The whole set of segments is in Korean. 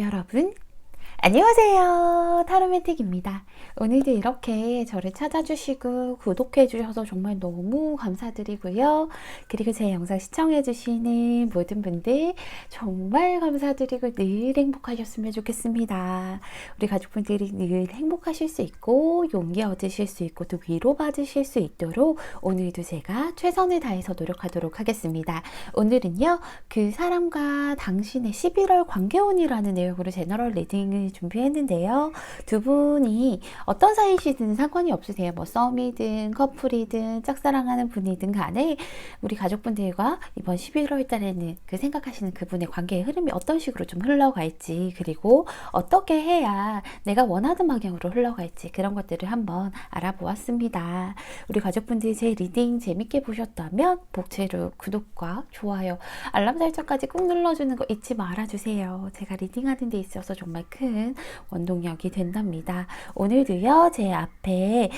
여러분, 안녕하세요. 타로맨틱입니다. 오늘도 이렇게 저를 찾아주시고 구독해주셔서 정말 너무 감사드리고요. 그리고 제 영상 시청해주시는 모든 분들 정말 감사드리고 늘 행복하셨으면 좋겠습니다. 우리 가족분들이 늘 행복하실 수 있고 용기 얻으실 수 있고 또 위로받으실 수 있도록 오늘도 제가 최선을 다해서 노력하도록 하겠습니다. 오늘은요, 그 사람과 당신의 11월 관계운이라는 내용으로 제너럴 리딩을 준비했는데요. 두 분이 어떤 사이시든 상관이 없으세요. 뭐 썸이든 커플이든 짝사랑하는 분이든 간에 우리 가족분들과 이번 11월 달에는 그 생각하시는 그분의 관계의 흐름이 어떤 식으로 좀 흘러갈지, 그리고 어떻게 해야 내가 원하는 방향으로 흘러갈지, 그런 것들을 한번 알아보았습니다. 우리 가족분들이 제 리딩 재밌게 보셨다면 복채로 구독과 좋아요, 알람 설정까지 꾹 눌러주는 거 잊지 말아주세요. 제가 리딩하는 데 있어서 정말 큰 원동력이 된답니다. 오늘도요, 제 앞에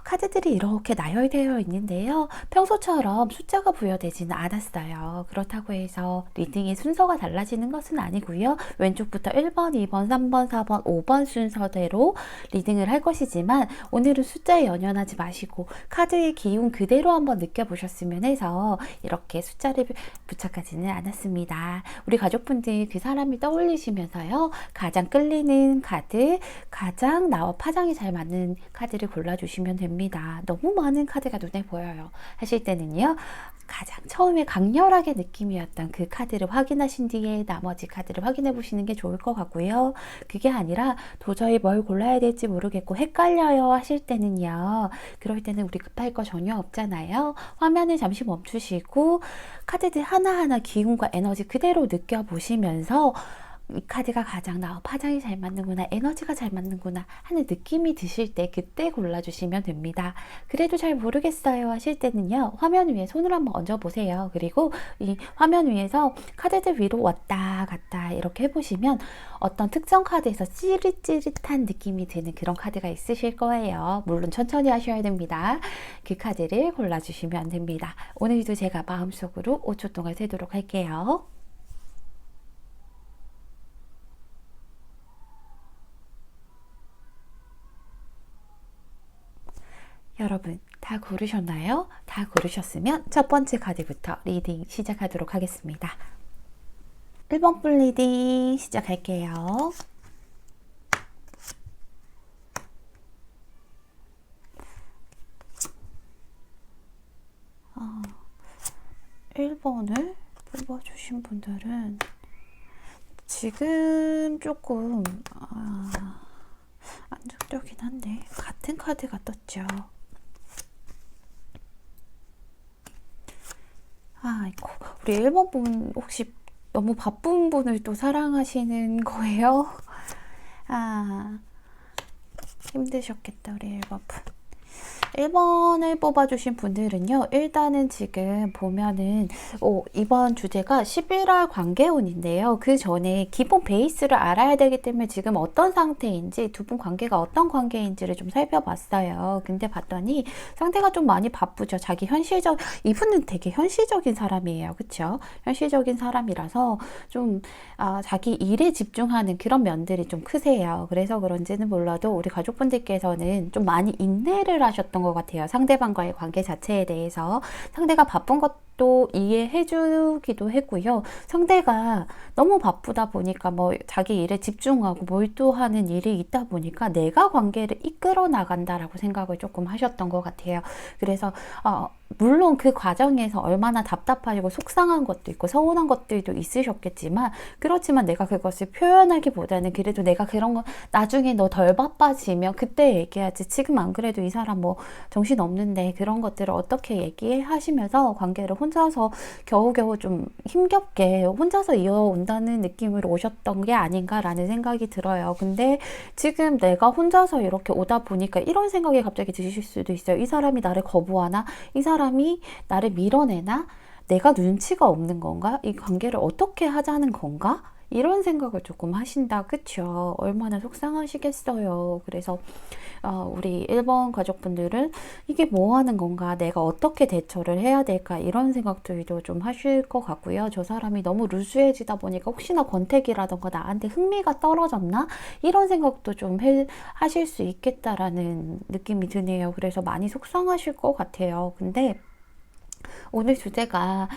카드들이 이렇게 나열되어 있는데요. 평소처럼 숫자가 부여되지는 않았어요. 그렇다고 해서 리딩의 순서가 달라지는 것은 아니고요. 왼쪽부터 1번, 2번, 3번, 4번, 5번 순서대로 리딩을 할 것이지만 오늘은 숫자에 연연하지 마시고 카드의 기운 그대로 한번 느껴보셨으면 해서 이렇게 숫자를 부착하지는 않았습니다. 우리 가족분들 그 사람이 떠올리시면서요, 가장 끌리는 카드, 가장 나와 파장이 잘 맞는 카드를 골라주시면 됩니다. 너무 많은 카드가 눈에 보여요 하실 때는요, 가장 처음에 강렬하게 느낌이었던 그 카드를 확인하신 뒤에 나머지 카드를 확인해 보시는 게 좋을 것 같고요. 그게 아니라 도저히 뭘 골라야 될지 모르겠고 헷갈려요 하실 때는요, 그럴 때는 우리 급할 거 전혀 없잖아요. 화면을 잠시 멈추시고 카드들 하나하나 기운과 에너지 그대로 느껴보시면서 이 카드가 가장 나와 파장이 잘 맞는구나, 에너지가 잘 맞는구나 하는 느낌이 드실 때 그때 골라주시면 됩니다. 그래도 잘 모르겠어요 하실 때는요, 화면 위에 손을 한번 얹어 보세요. 그리고 이 화면 위에서 카드들 위로 왔다 갔다 이렇게 해보시면 어떤 특정 카드에서 찌릿찌릿한 느낌이 드는 그런 카드가 있으실 거예요. 물론 천천히 하셔야 됩니다. 그 카드를 골라주시면 됩니다. 오늘도 제가 마음속으로 5초 동안 세도록 할게요. 여러분, 다 고르셨나요? 다 고르셨으면 첫 번째 카드부터 리딩 시작하도록 하겠습니다. 1번 분 리딩 시작할게요. 1번을 뽑아주신 분들은 지금 조금 안정적이긴 한데 같은 카드가 떴죠. 아이고, 우리 1번 분 혹시 너무 바쁜 분을 또 사랑하시는 거예요? 힘드셨겠다, 우리 1번 분. 1번을 뽑아주신 분들은요, 일단은 지금 보면은 이번 주제가 11월 관계운인데요. 그 전에 기본 베이스를 알아야 되기 때문에 지금 어떤 상태인지, 두 분 관계가 어떤 관계인지를 좀 살펴봤어요. 근데 봤더니 상태가 좀 많이 바쁘죠. 이분은 되게 현실적인 사람이에요. 그쵸? 현실적인 사람이라서 좀 자기 일에 집중하는 그런 면들이 좀 크세요. 그래서 그런지는 몰라도 우리 가족분들께서는 좀 많이 인내를 하셨던 것 같아요. 상대방과의 관계 자체에 대해서 상대가 바쁜 것도 이해해 주기도 했고요. 상대가 너무 바쁘다 보니까 뭐 자기 일에 집중하고 몰두하는 일이 있다 보니까 내가 관계를 이끌어 나간다라고 생각을 조금 하셨던 것 같아요. 그래서 물론 그 과정에서 얼마나 답답하시고 속상한 것도 있고 서운한 것들도 있으셨겠지만, 그렇지만 내가 그것을 표현하기보다는 그래도 내가 그런 거 나중에 너 덜 바빠지면 그때 얘기하지, 지금 안 그래도 이 사람 뭐 정신 없는데, 그런 것들을 어떻게 얘기하시면서 관계를 혼자서 겨우겨우 좀 힘겹게 혼자서 이어온다는 느낌으로 오셨던 게 아닌가라는 생각이 들어요. 근데 지금 내가 혼자서 이렇게 오다 보니까 이런 생각이 갑자기 드실 수도 있어요. 이 사람이 나를 거부하나? 이 사람이 나를 밀어내나? 내가 눈치가 없는 건가? 이 관계를 어떻게 하자는 건가? 이런 생각을 조금 하신다. 그쵸? 얼마나 속상하시겠어요. 그래서 우리 1번 가족분들은 이게 뭐 하는 건가? 내가 어떻게 대처를 해야 될까? 이런 생각들도 좀 하실 것 같고요. 저 사람이 너무 루즈해지다 보니까 혹시나 권태기라던가 나한테 흥미가 떨어졌나? 이런 생각도 좀 하실 수 있겠다라는 느낌이 드네요. 그래서 많이 속상하실 것 같아요. 근데 오늘 주제가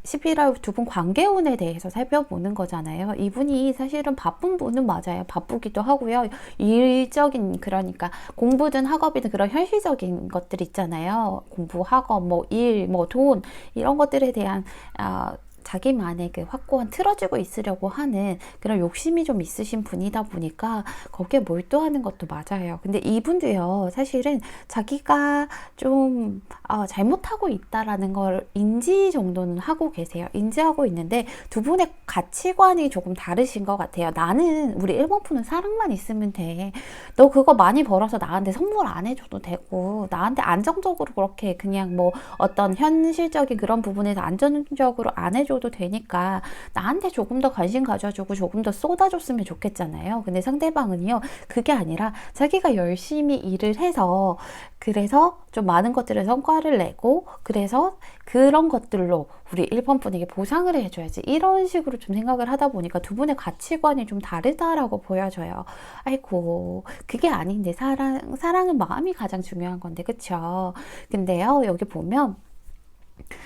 11월 두 분 관계운에 대해서 살펴보는 거잖아요. 이분이 사실은 바쁜 분은 맞아요. 바쁘기도 하고요. 일적인, 그러니까 공부든 학업이든 그런 현실적인 것들 있잖아요. 공부, 학업, 뭐 일, 뭐 돈, 이런 것들에 대한 자기만의 그 확고한 틀어지고 있으려고 하는 그런 욕심이 좀 있으신 분이다 보니까 거기에 몰두하는 것도 맞아요. 근데 이분도요, 사실은 자기가 좀 잘못하고 있다라는 걸 인지 정도는 하고 계세요. 인지하고 있는데 두 분의 가치관이 조금 다르신 것 같아요. 나는, 우리 1번 푸는 사랑만 있으면 돼. 너 그거 많이 벌어서 나한테 선물 안 해줘도 되고, 나한테 안정적으로 그렇게 그냥 뭐 어떤 현실적인 그런 부분에서 안정적으로 안 해줘도 되니까 나한테 조금 더 관심 가져주고 조금 더 쏟아줬으면 좋겠잖아요. 근데 상대방은요, 그게 아니라 자기가 열심히 일을 해서, 그래서 좀 많은 것들을 성과를 내고, 그래서 그런 것들로 우리 1번 분에게 보상을 해줘야지, 이런 식으로 좀 생각을 하다 보니까 두 분의 가치관이 좀 다르다라고 보여져요. 아이고, 그게 아닌데, 사랑은 마음이 가장 중요한 건데, 그쵸? 근데요, 여기 보면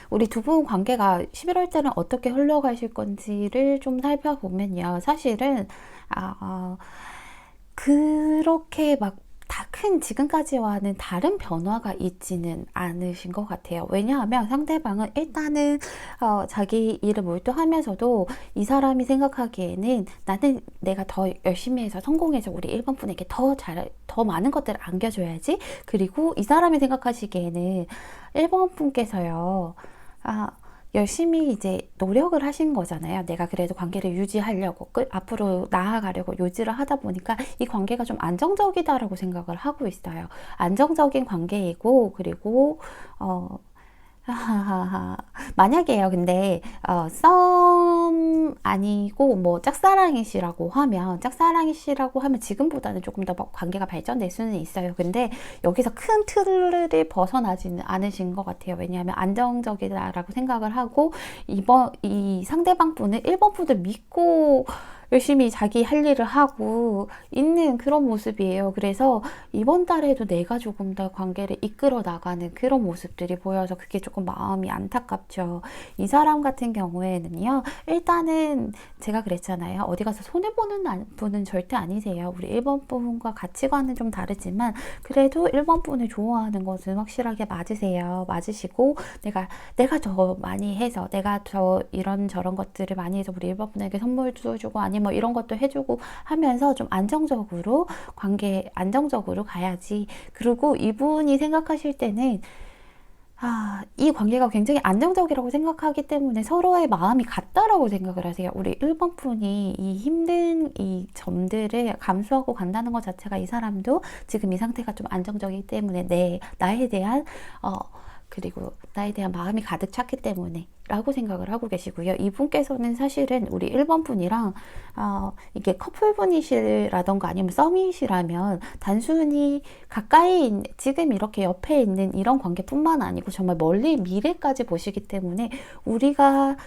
우리 두 분 관계가 11월 때는 어떻게 흘러가실 건지를 좀 살펴보면요. 사실은, 그렇게 막 다 큰 지금까지와는 다른 변화가 있지는 않으신 것 같아요. 왜냐하면 상대방은 일단은 자기 일을 몰두하면서도 이 사람이 생각하기에는 나는 내가 더 열심히 해서 성공해서 우리 1번 분에게 더 많은 것들을 안겨줘야지. 그리고 이 사람이 생각하시기에는 1번 분께서요, 열심히 이제 노력을 하신 거잖아요. 내가 그래도 관계를 유지하려고, 앞으로 나아가려고 유지를 하다 보니까 이 관계가 좀 안정적이다라고 생각을 하고 있어요. 안정적인 관계이고, 그리고, 하하하. 만약에요, 근데, 썸 아니고, 뭐, 짝사랑이시라고 하면 지금보다는 조금 더 관계가 발전될 수는 있어요. 근데 여기서 큰 틀을 벗어나지는 않으신 것 같아요. 왜냐하면 안정적이다라고 생각을 하고, 이 상대방 분은 1번 분을 믿고, 열심히 자기 할 일을 하고 있는 그런 모습이에요. 그래서 이번 달에도 내가 조금 더 관계를 이끌어 나가는 그런 모습들이 보여서 그게 조금 마음이 안타깝죠. 이 사람 같은 경우에는요, 일단은 제가 그랬잖아요. 어디 가서 손해보는 분은 절대 아니세요. 우리 1번 분과 가치관은 좀 다르지만 그래도 1번 분을 좋아하는 것은 확실하게 맞으시고, 내가 더 많이 해서, 내가 더 이런저런 것들을 많이 해서 우리 1번 분에게 선물도 주고 아니 뭐 이런 것도 해주고 하면서 좀 안정적으로 가야지. 그리고 이분이 생각하실 때는 이 관계가 굉장히 안정적이라고 생각하기 때문에 서로의 마음이 같다라고 생각을 하세요. 우리 1번 분이 이 힘든 이 점들을 감수하고 간다는 것 자체가 이 사람도 지금 이 상태가 좀 안정적이기 때문에 그리고 나에 대한 마음이 가득 찼기 때문에 라고 생각을 하고 계시고요. 이분께서는 사실은 우리 1번 분이랑 이게 커플분이시라던가 아니면 썸이시라면 단순히 지금 이렇게 옆에 있는 이런 관계뿐만 아니고 정말 멀리 미래까지 보시기 때문에 우리가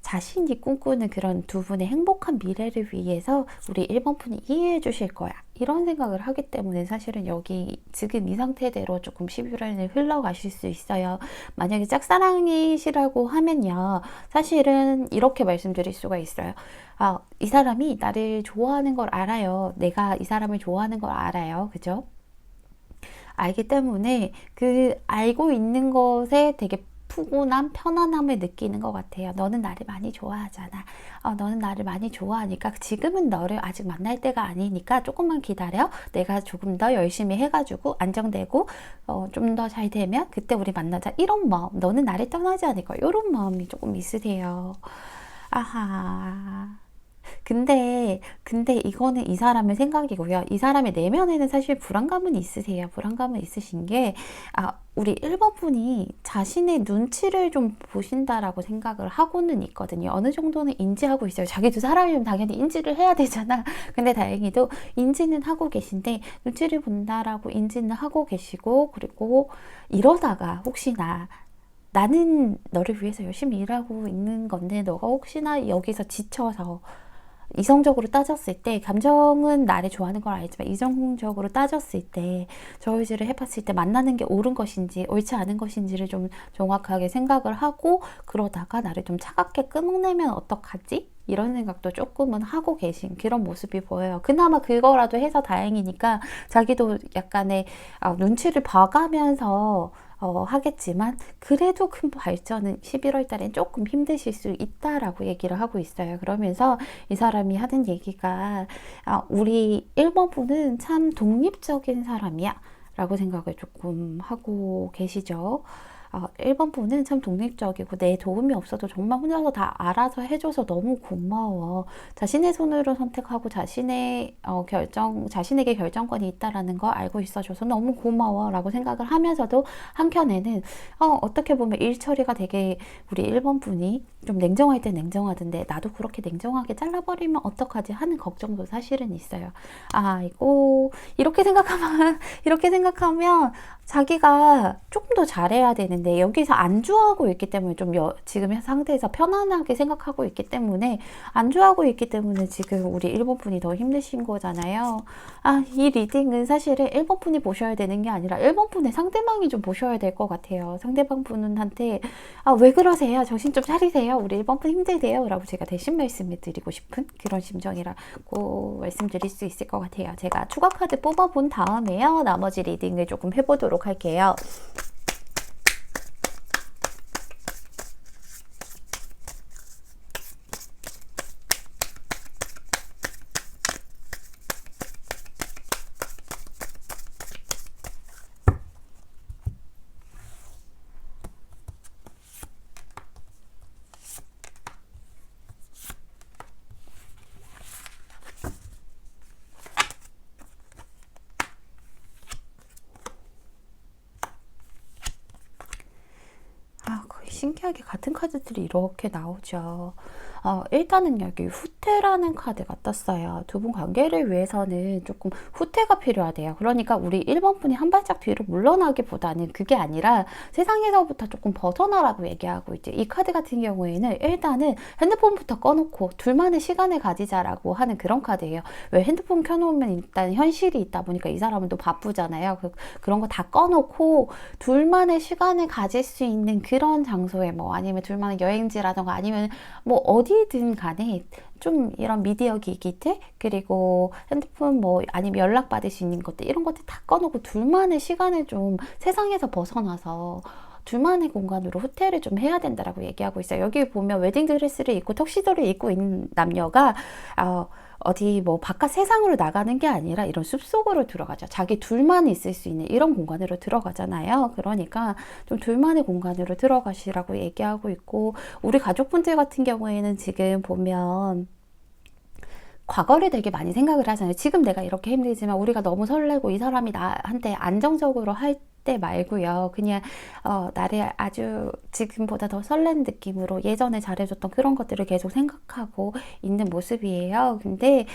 자신이 꿈꾸는 그런 두 분의 행복한 미래를 위해서 우리 1번 분이 이해해 주실 거야, 이런 생각을 하기 때문에 사실은 여기 지금 이 상태대로 조금 11월에 흘러가실 수 있어요. 만약에 짝사랑이시라고 하면요, 사실은 이렇게 말씀드릴 수가 있어요. 이 사람이 나를 좋아하는 걸 알아요. 내가 이 사람을 좋아하는 걸 알아요. 그죠? 알기 때문에 그 알고 있는 것에 되게 푸근함, 편안함을 느끼는 것 같아요. 너는 나를 많이 좋아하잖아. 너는 나를 많이 좋아하니까 지금은 너를 아직 만날 때가 아니니까 조금만 기다려. 내가 조금 더 열심히 해가지고 안정되고 좀 더 잘 되면 그때 우리 만나자. 이런 마음, 너는 나를 떠나지 않을 거야. 이런 마음이 조금 있으세요. 아하. 근데 이거는 이 사람의 생각이고요. 이 사람의 내면에는 사실 불안감은 있으세요. 불안감은 있으신 게, 우리 1번 분이 자신의 눈치를 좀 보신다라고 생각을 하고는 있거든요. 어느 정도는 인지하고 있어요. 자기도 사람이면 당연히 인지를 해야 되잖아. 근데 다행히도 인지는 하고 계신데, 눈치를 본다라고 인지는 하고 계시고, 그리고 이러다가 혹시나 나는 너를 위해서 열심히 일하고 있는 건데 너가 혹시나 여기서 지쳐서, 이성적으로 따졌을 때, 감정은 나를 좋아하는 걸 알지만 이성적으로 따졌을 때, 저울질을 해봤을 때 만나는 게 옳은 것인지 옳지 않은 것인지를 좀 정확하게 생각을 하고, 그러다가 나를 좀 차갑게 끊어내면 어떡하지? 이런 생각도 조금은 하고 계신 그런 모습이 보여요. 그나마 그거라도 해서 다행이니까 자기도 약간의 눈치를 봐가면서 하겠지만, 그래도 큰 발전은 11월 달엔 조금 힘드실 수 있다라고 얘기를 하고 있어요. 그러면서 이 사람이 하는 얘기가, 우리 1번 분은 참 독립적인 사람이야 라고 생각을 조금 하고 계시죠. 1번 분은 참 독립적이고 내 도움이 없어도 정말 혼자서 다 알아서 해줘서 너무 고마워. 자신의 손으로 선택하고 자신에게 결정권이 있다라는 거 알고 있어줘서 너무 고마워 라고 생각을 하면서도, 한켠에는 어떻게 보면 일 처리가 되게, 우리 1번 분이 좀 냉정할 때 냉정하던데 나도 그렇게 냉정하게 잘라버리면 어떡하지 하는 걱정도 사실은 있어요. 이거 이렇게 생각하면 자기가 조금 더 잘해야 되는데, 여기서 안주하고 있기 때문에 지금 상태에서 편안하게 생각하고 있기 때문에, 안주하고 있기 때문에 지금 우리 1번 분이 더 힘드신 거잖아요. 이 리딩은 사실은 1번 분이 보셔야 되는 게 아니라 1번 분의 상대방이 좀 보셔야 될 것 같아요. 상대방 분한테 왜 그러세요? 정신 좀 차리세요. 우리 1번 분 힘들대요. 라고 제가 대신 말씀을 드리고 싶은 그런 심정이라고 말씀드릴 수 있을 것 같아요. 제가 추가 카드 뽑아본 다음에요, 나머지 리딩을 조금 해보도록 할게요. 거의 신기하게 같은 카드들이 이렇게 나오죠. 일단은 여기 후퇴라는 카드가 떴어요. 두 분 관계를 위해서는 조금 후퇴가 필요하대요. 그러니까 우리 1번 분이 한 발짝 뒤로 물러나기보다는, 그게 아니라 세상에서부터 조금 벗어나라고 얘기하고 있지. 이 카드 같은 경우에는 일단은 핸드폰부터 꺼놓고 둘만의 시간을 가지자라고 하는 그런 카드예요. 왜 핸드폰 켜놓으면 일단 현실이 있다 보니까 이 사람은 또 바쁘잖아요. 그런 거 다 꺼놓고 둘만의 시간을 가질 수 있는 그런 장소에, 뭐 아니면 둘만의 여행지라던가 아니면 뭐 어디든 간에 좀 이런 미디어 기기들, 그리고 핸드폰 뭐 아니면 연락 받을 수 있는 것들, 이런 것들 다 꺼놓고 둘만의 시간을 좀 세상에서 벗어나서 둘만의 공간으로 후퇴를 좀 해야 된다라고 얘기하고 있어요. 여기 보면 웨딩드레스를 입고 턱시도를 입고 있는 남녀가 어디 뭐 바깥 세상으로 나가는 게 아니라 이런 숲속으로 들어가죠. 자기 둘만 있을 수 있는 이런 공간으로 들어가잖아요. 그러니까 좀 둘만의 공간으로 들어가시라고 얘기하고 있고, 우리 가족분들 같은 경우에는 지금 보면 과거를 되게 많이 생각을 하잖아요. 지금 내가 이렇게 힘들지만 우리가 너무 설레고 이 사람이 나한테 안정적으로 할 때 말고요. 그냥 나를 아주 지금보다 더 설레는 느낌으로 예전에 잘해줬던 그런 것들을 계속 생각하고 있는 모습이에요. 근데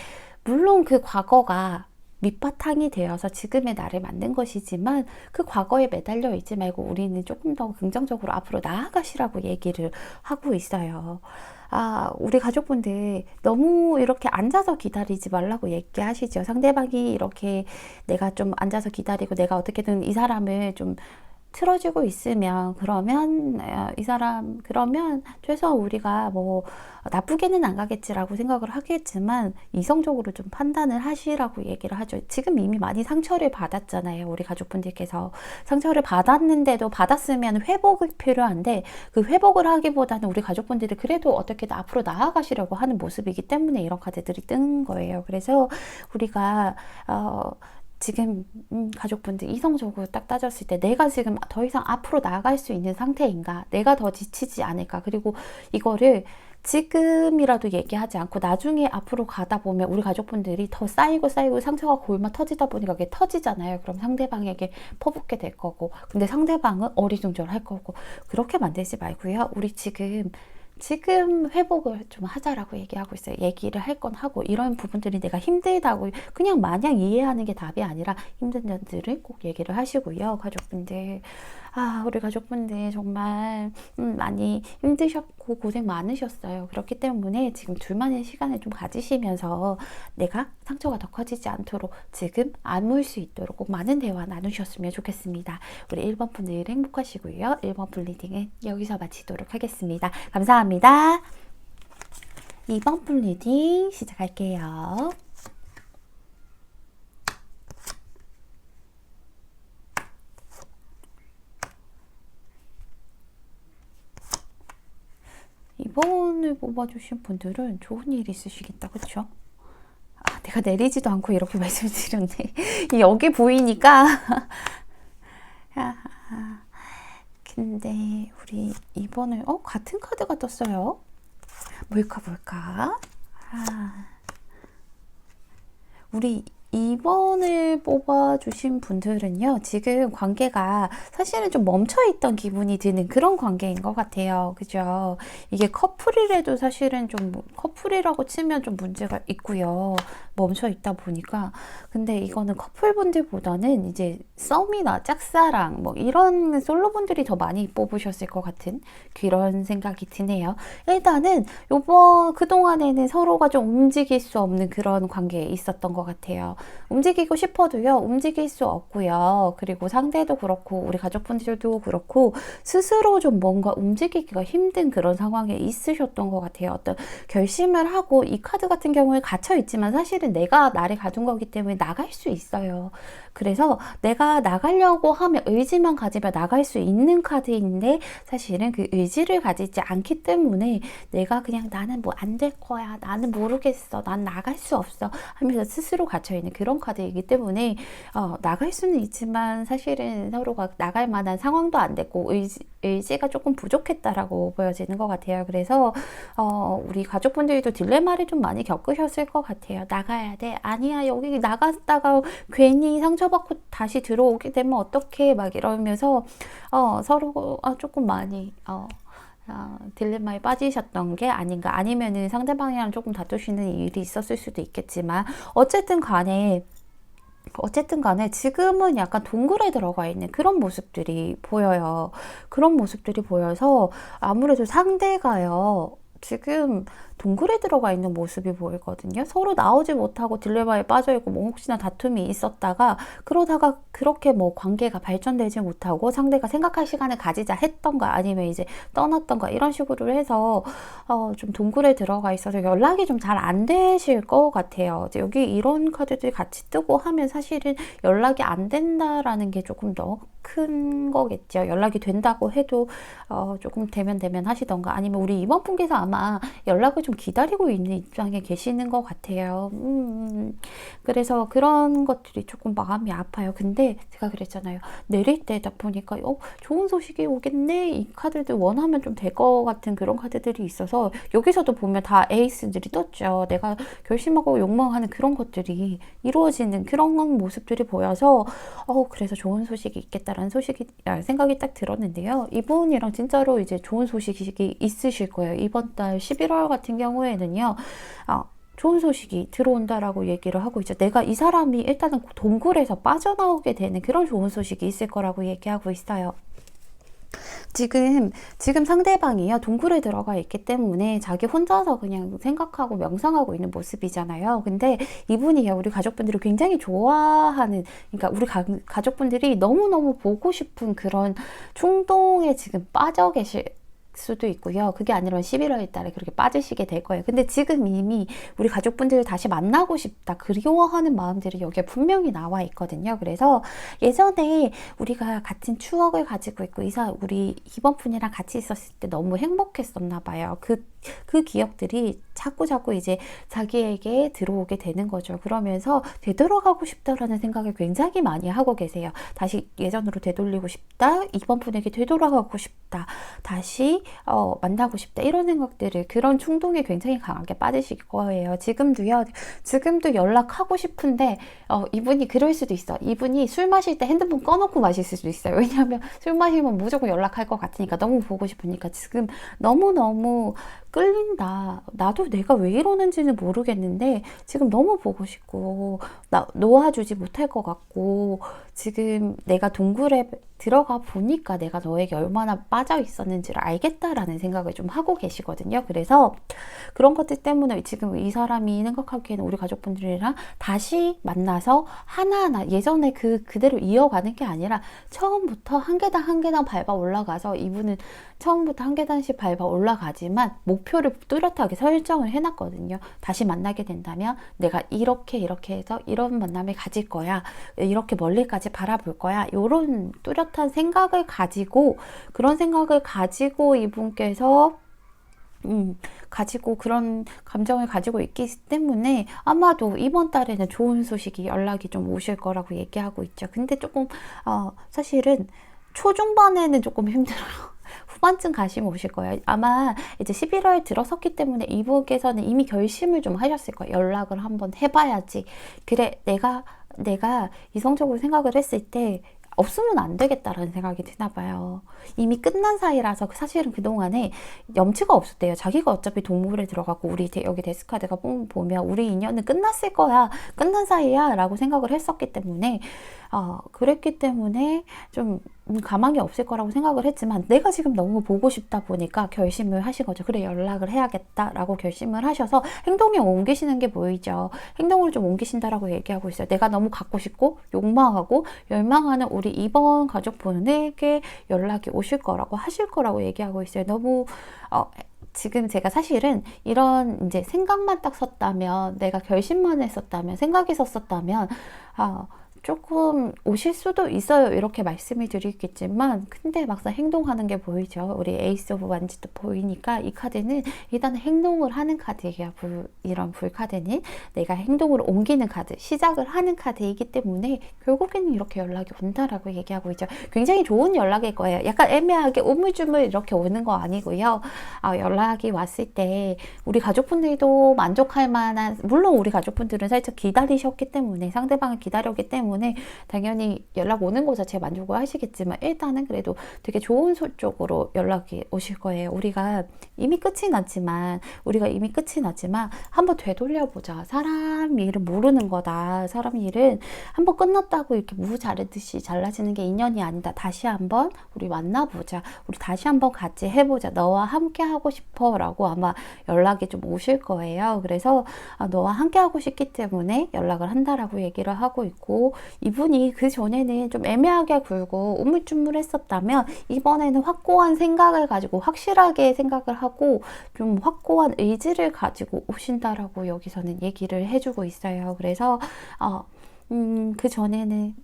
물론 그 과거가 밑바탕이 되어서 지금의 나를 만든 것이지만, 그 과거에 매달려 있지 말고 우리는 조금 더 긍정적으로 앞으로 나아가시라고 얘기를 하고 있어요. 우리 가족분들 너무 이렇게 앉아서 기다리지 말라고 얘기하시죠. 상대방이 이렇게 내가 좀 앉아서 기다리고 내가 어떻게든 이 사람을 좀 틀어지고 있으면, 그러면 최소한 우리가 뭐 나쁘게는 안 가겠지라고 생각을 하겠지만, 이성적으로 좀 판단을 하시라고 얘기를 하죠. 지금 이미 많이 상처를 받았잖아요. 우리 가족분들께서 상처를 받았으면 회복이 필요한데, 그 회복을 하기보다는 우리 가족분들이 그래도 어떻게든 앞으로 나아가시려고 하는 모습이기 때문에 이런 카드들이 뜨는 거예요. 그래서 우리가 지금 가족분들 이성적으로 딱 따졌을 때 내가 지금 더 이상 앞으로 나아갈 수 있는 상태인가, 내가 더 지치지 않을까, 그리고 이거를 지금이라도 얘기하지 않고 나중에 앞으로 가다 보면 우리 가족분들이 더 쌓이고 쌓이고 상처가 골마 터지다 보니까 그게 터지잖아요. 그럼 상대방에게 퍼붓게 될 거고, 근데 상대방은 어리둥절할 거고. 그렇게 만들지 말고요. 우리 지금 회복을 좀 하자라고 얘기하고 있어요. 얘기를 할 건 하고, 이런 부분들이 내가 힘들다고 그냥 마냥 이해하는 게 답이 아니라 힘든 점들을 꼭 얘기를 하시고요. 가족분들, 우리 가족분들 정말 많이 힘드셨고 고생 많으셨어요. 그렇기 때문에 지금 둘만의 시간을 좀 가지시면서 내가 상처가 더 커지지 않도록 지금 아물 수 있도록 꼭 많은 대화 나누셨으면 좋겠습니다. 우리 1번 분들 행복하시고요. 1번 분 리딩은 여기서 마치도록 하겠습니다. 감사합니다. 2번 분 리딩 시작할게요. 이번을 뽑아주신 분들은 좋은 일 있으시겠다, 그쵸? 내가 내리지도 않고 이렇게 말씀드렸네. 여기 보이니까. 근데 우리 이번을 같은 카드가 떴어요. 뭘까? 우리 2번을 뽑아주신 분들은요, 지금 관계가 사실은 좀 멈춰있던 기분이 드는 그런 관계인 것 같아요. 그죠? 이게 커플이라도 사실은 좀 커플이라고 치면 좀 문제가 있고요. 멈춰있다 보니까. 근데 이거는 커플분들보다는 이제 썸이나 짝사랑 뭐 이런 솔로분들이 더 많이 뽑으셨을 것 같은 그런 생각이 드네요. 일단은 그동안에는 서로가 좀 움직일 수 없는 그런 관계에 있었던 것 같아요. 움직이고 싶어도요, 움직일 수 없고요. 그리고 상대도 그렇고 우리 가족분들도 그렇고 스스로 좀 뭔가 움직이기가 힘든 그런 상황에 있으셨던 것 같아요. 어떤 결심을 하고, 이 카드 같은 경우에 갇혀 있지만 사실은 내가 나를 가둔 거기 때문에 나갈 수 있어요. 그래서 내가 나가려고 하면, 의지만 가지면 나갈 수 있는 카드인데 사실은 그 의지를 가지지 않기 때문에 내가 그냥 나는 뭐 안 될 거야, 나는 모르겠어, 난 나갈 수 없어 하면서 스스로 갇혀있는 그런 카드이기 때문에 나갈 수는 있지만 사실은 서로가 나갈 만한 상황도 안 됐고 의지가 조금 부족했다라고 보여지는 것 같아요. 그래서 우리 가족분들도 딜레마를 좀 많이 겪으셨을 것 같아요. 나가야 돼, 아니야, 여기 나갔다가 괜히 상처받고 다시 들어오게 되면 어떡해, 막 이러면서 서로 조금 많이 딜레마에 빠지셨던 게 아닌가. 아니면은 상대방이랑 조금 다투시는 일이 있었을 수도 있겠지만, 어쨌든 간에 지금은 약간 동굴에 들어가 있는 그런 모습들이 보여요. 그런 모습들이 보여서 아무래도 상대가요, 지금 동굴에 들어가 있는 모습이 보이거든요. 서로 나오지 못하고 딜레마에 빠져있고, 뭐 혹시나 다툼이 있었다가 그러다가 그렇게 뭐 관계가 발전되지 못하고 상대가 생각할 시간을 가지자 했던가, 아니면 이제 떠났던가, 이런 식으로 해서 좀 동굴에 들어가 있어서 연락이 좀 잘 안 되실 것 같아요. 여기 이런 카드들이 같이 뜨고 하면 사실은 연락이 안 된다라는 게 조금 더 큰 거겠죠. 연락이 된다고 해도 조금 되면 하시던가, 아니면 우리 이번 분께서 아마 연락을 좀 기다리고 있는 입장에 계시는 것 같아요. 그래서 그런 것들이 조금 마음이 아파요. 근데 제가 그랬잖아요. 내릴 때다 보니까 좋은 소식이 오겠네, 이 카드들 원하면 좀 될 것 같은 그런 카드들이 있어서, 여기서도 보면 다 에이스들이 떴죠. 내가 결심하고 욕망하는 그런 것들이 이루어지는 그런 모습들이 보여서 그래서 좋은 소식이 있겠다라는 생각이 딱 들었는데요. 이분이랑 진짜로 이제 좋은 소식이 있으실 거예요. 이번 달 11월 같은 경우에는요, 좋은 소식이 들어온다라고 얘기를 하고 있죠. 내가 이 사람이 일단은 동굴에서 빠져나오게 되는 그런 좋은 소식이 있을 거라고 얘기하고 있어요. 지금 상대방이요, 동굴에 들어가 있기 때문에 자기 혼자서 그냥 생각하고 명상하고 있는 모습이잖아요. 근데 이분이요, 우리 가족분들이 굉장히 좋아하는, 그러니까 우리 가족분들이 너무너무 보고 싶은 그런 충동에 지금 빠져 계실 수도 있고요. 그게 아니라 11월 달에 그렇게 빠지시게 될 거예요. 근데 지금 이미 우리 가족분들을 다시 만나고 싶다, 그리워하는 마음들이 여기에 분명히 나와 있거든요. 그래서 예전에 우리가 같은 추억을 가지고 있고, 우리 이번 분이랑 같이 있었을 때 너무 행복했었나 봐요. 그 기억들이 자꾸 이제 자기에게 들어오게 되는 거죠. 그러면서 되돌아가고 싶다라는 생각을 굉장히 많이 하고 계세요. 다시 예전으로 되돌리고 싶다. 이번 분에게 되돌아가고 싶다. 다시 만나고 싶다. 이런 생각들을, 그런 충동이 굉장히 강하게 빠지실 거예요. 지금도요. 지금도 연락하고 싶은데 이분이 그럴 수도 있어. 이분이 술 마실 때 핸드폰 꺼놓고 마실 수도 있어요. 왜냐하면 술 마시면 무조건 연락할 것 같으니까, 너무 보고 싶으니까. 지금 너무너무 끌린다. 나도 내가 왜 이러는지는 모르겠는데 지금 너무 보고 싶고 놓아주지 못할 것 같고, 지금 내가 동굴에 들어가 보니까 내가 너에게 얼마나 빠져 있었는지를 알겠다라는 생각을 좀 하고 계시거든요. 그래서 그런 것들 때문에 지금 이 사람이 생각하기에는 우리 가족분들이랑 다시 만나서 하나하나 예전에 그대로 이어가는 게 아니라 처음부터 한 계단 한 계단 밟아 올라가서, 이분은 처음부터 한 계단씩 밟아 올라가지만 목표를 뚜렷하게 설정을 해놨거든요. 다시 만나게 된다면 내가 이렇게 해서 이런 만남을 가질 거야. 이렇게 멀리까지 바라볼 거야. 이런 뚜렷한 생각을 가지고, 그런 생각을 가지고 이분께서 가지고 그런 감정을 가지고 있기 때문에 아마도 이번 달에는 좋은 소식이, 연락이 좀 오실 거라고 얘기하고 있죠. 근데 조금 사실은 초중반에는 조금 힘들어요. 후반쯤 가시면 오실 거예요. 아마 이제 11월 들어섰기 때문에 이분께서는 이미 결심을 좀 하셨을 거예요. 연락을 한번 해봐야지. 그래, 내가 이성적으로 생각을 했을 때 없으면 안 되겠다라는 생각이 드나 봐요. 이미 끝난 사이라서 사실은 그동안에 염치가 없었대요. 자기가 어차피 동물에 들어가고 우리 여기 데스카드가 보면 우리 인연은 끝났을 거야. 끝난 사이야 라고 생각을 했었기 때문에 그랬기 때문에 좀 가망이 없을 거라고 생각을 했지만, 내가 지금 너무 보고 싶다 보니까 결심을 하신 거죠. 그래, 연락을 해야겠다라고 결심을 하셔서 행동에 옮기시는 게 보이죠. 행동을 좀 옮기신다라고 얘기하고 있어요. 내가 너무 갖고 싶고 욕망하고 열망하는 우리 이번 가족분에게 연락이 오실 거라고, 하실 거라고 얘기하고 있어요. 너무 지금 제가 사실은 이런 이제 생각만 딱 섰다면, 내가 결심만 했었다면, 생각이 섰었다면 조금 오실 수도 있어요. 이렇게 말씀을 드리겠지만, 근데 막상 행동하는 게 보이죠. 우리 에이스 오브 완지도 보이니까 이 카드는 일단 행동을 하는 카드예요. 이런 불카드는 내가 행동으로 옮기는 카드, 시작을 하는 카드이기 때문에 결국에는 이렇게 연락이 온다라고 얘기하고 있죠. 굉장히 좋은 연락일 거예요. 약간 애매하게 우물쭈물 이렇게 오는 거 아니고요. 연락이 왔을 때 우리 가족분들도 만족할 만한, 물론 우리 가족분들은 살짝 기다리셨기 때문에, 상대방을 기다렸기 때문에 당연히 연락 오는 것 자체에 만족을 하시겠지만, 일단은 그래도 되게 좋은 쪽으로 연락이 오실 거예요. 우리가 이미 끝이 났지만 한번 되돌려보자. 사람 일은 모르는 거다. 사람 일은 한번 끝났다고 이렇게 무 자르듯이 잘라지는 게 인연이 아니다. 다시 한번 우리 만나보자. 우리 다시 한번 같이 해보자. 너와 함께 하고 싶어 라고 아마 연락이 좀 오실 거예요. 그래서 너와 함께 하고 싶기 때문에 연락을 한다라고 얘기를 하고 있고, 이분이 그 전에는 좀 애매하게 굴고 우물쭈물했었다면 이번에는 확고한 생각을 가지고, 확실하게 생각을 하고 좀 확고한 의지를 가지고 오신다라고 여기서는 얘기를 해주고 있어요. 그래서 그 전에는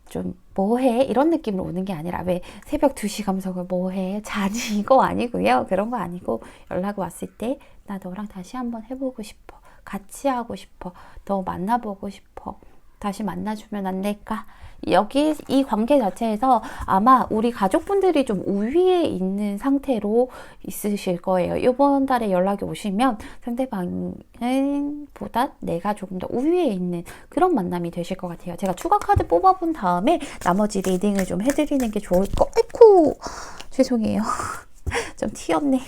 좀 뭐해? 이런 느낌으로 오는 게 아니라, 왜 새벽 2시 감성을 뭐해? 자지? 이거 아니고요. 그런 거 아니고, 연락이 왔을 때 나 너랑 다시 한번 해보고 싶어. 같이 하고 싶어. 너 만나보고 싶어. 다시 만나주면 안 될까? 여기 이 관계 자체에서 아마 우리 가족분들이 좀 우위에 있는 상태로 있으실 거예요. 이번 달에 연락이 오시면 상대방은 보다 내가 조금 더 우위에 있는 그런 만남이 되실 것 같아요. 제가 추가 카드 뽑아본 다음에 나머지 리딩을 좀 해드리는 게 좋을 거. 아이쿠, 죄송해요. 좀 튀었네.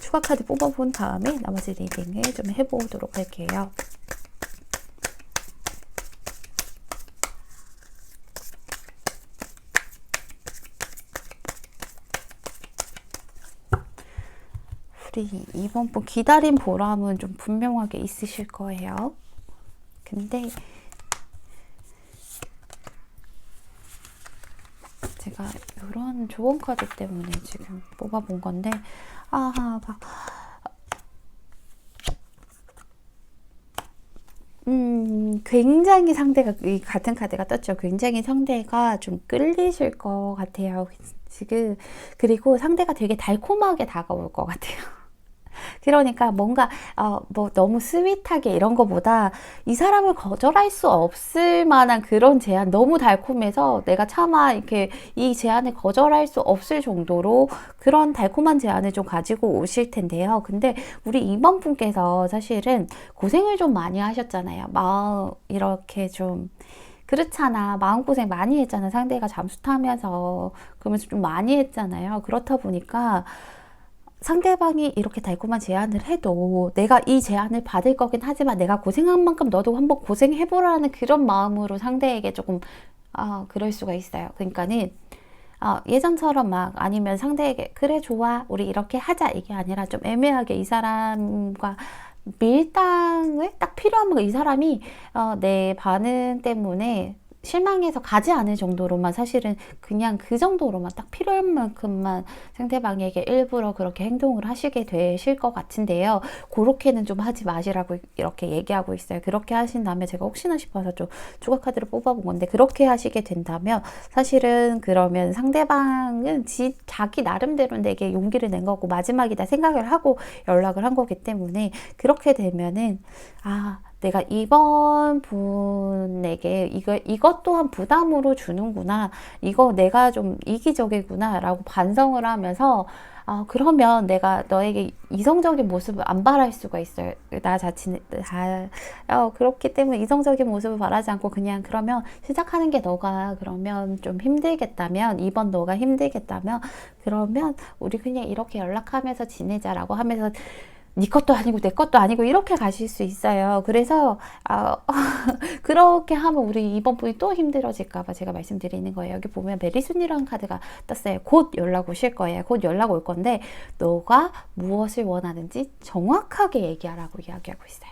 추가 카드 뽑아본 다음에 나머지 리딩을 좀 해보도록 할게요. 우리 이번 분 기다린 보람은 좀 분명하게 있으실 거예요. 근데 제가 이런 좋은 카드 때문에 지금 뽑아본 건데, 굉장히 상대가, 이 같은 카드가 떴죠. 굉장히 상대가 좀 끌리실 것 같아요. 지금. 그리고 상대가 되게 달콤하게 다가올 것 같아요. 그러니까 뭔가 뭐 너무 스윗하게 이런 거보다 이 사람을 거절할 수 없을 만한 그런 제안, 너무 달콤해서 내가 차마 이렇게 이 제안을 거절할 수 없을 정도로 그런 달콤한 제안을 좀 가지고 오실 텐데요. 근데 우리 이번 분께서 사실은 고생을 좀 많이 하셨잖아요. 마음 이렇게 좀 그렇잖아. 마음고생 많이 했잖아. 상대가 잠수 타면서. 그러면서 좀 많이 했잖아요. 그렇다 보니까 상대방이 이렇게 달콤한 제안을 해도 내가 이 제안을 받을 거긴 하지만 내가 고생한 만큼 너도 한번 고생해보라는 그런 마음으로 상대에게 조금, 그럴 수가 있어요. 그러니까는, 예전처럼 막 아니면 상대에게 그래, 좋아. 우리 이렇게 하자. 이게 아니라 좀 애매하게 이 사람과 밀당을 딱 필요한 거, 이 사람이 내 반응 때문에 실망해서 가지 않을 정도로만, 사실은 그냥 그 정도로만 딱 필요한 만큼만 상대방에게 일부러 그렇게 행동을 하시게 되실 것 같은데요. 그렇게는 좀 하지 마시라고 이렇게 얘기하고 있어요. 그렇게 하신다면, 제가 혹시나 싶어서 좀 추가 카드를 뽑아본 건데, 그렇게 하시게 된다면 사실은 그러면 상대방은 자기 나름대로 내게 용기를 낸 거고 마지막이다 생각을 하고 연락을 한 거기 때문에, 그렇게 되면은 내가 이번 분에게 이것 또한 부담으로 주는구나. 이거 내가 좀 이기적이구나. 라고 반성을 하면서, 그러면 내가 너에게 이성적인 모습을 안 바랄 수가 있어요. 나 자신, 그렇기 때문에 이성적인 모습을 바라지 않고 그냥, 그러면 시작하는 게 너가 그러면 좀 힘들겠다면, 이번 너가 힘들겠다면, 그러면 우리 그냥 이렇게 연락하면서 지내자라고 하면서 네 것도 아니고 내 것도 아니고 이렇게 가실 수 있어요. 그래서 그렇게 하면 우리 이번 분이 또 힘들어질까봐 제가 말씀드리는 거예요. 여기 보면 메리순이라는 카드가 떴어요. 곧 연락 오실 거예요. 곧 연락 올 건데 너가 무엇을 원하는지 정확하게 얘기하라고 이야기하고 있어요.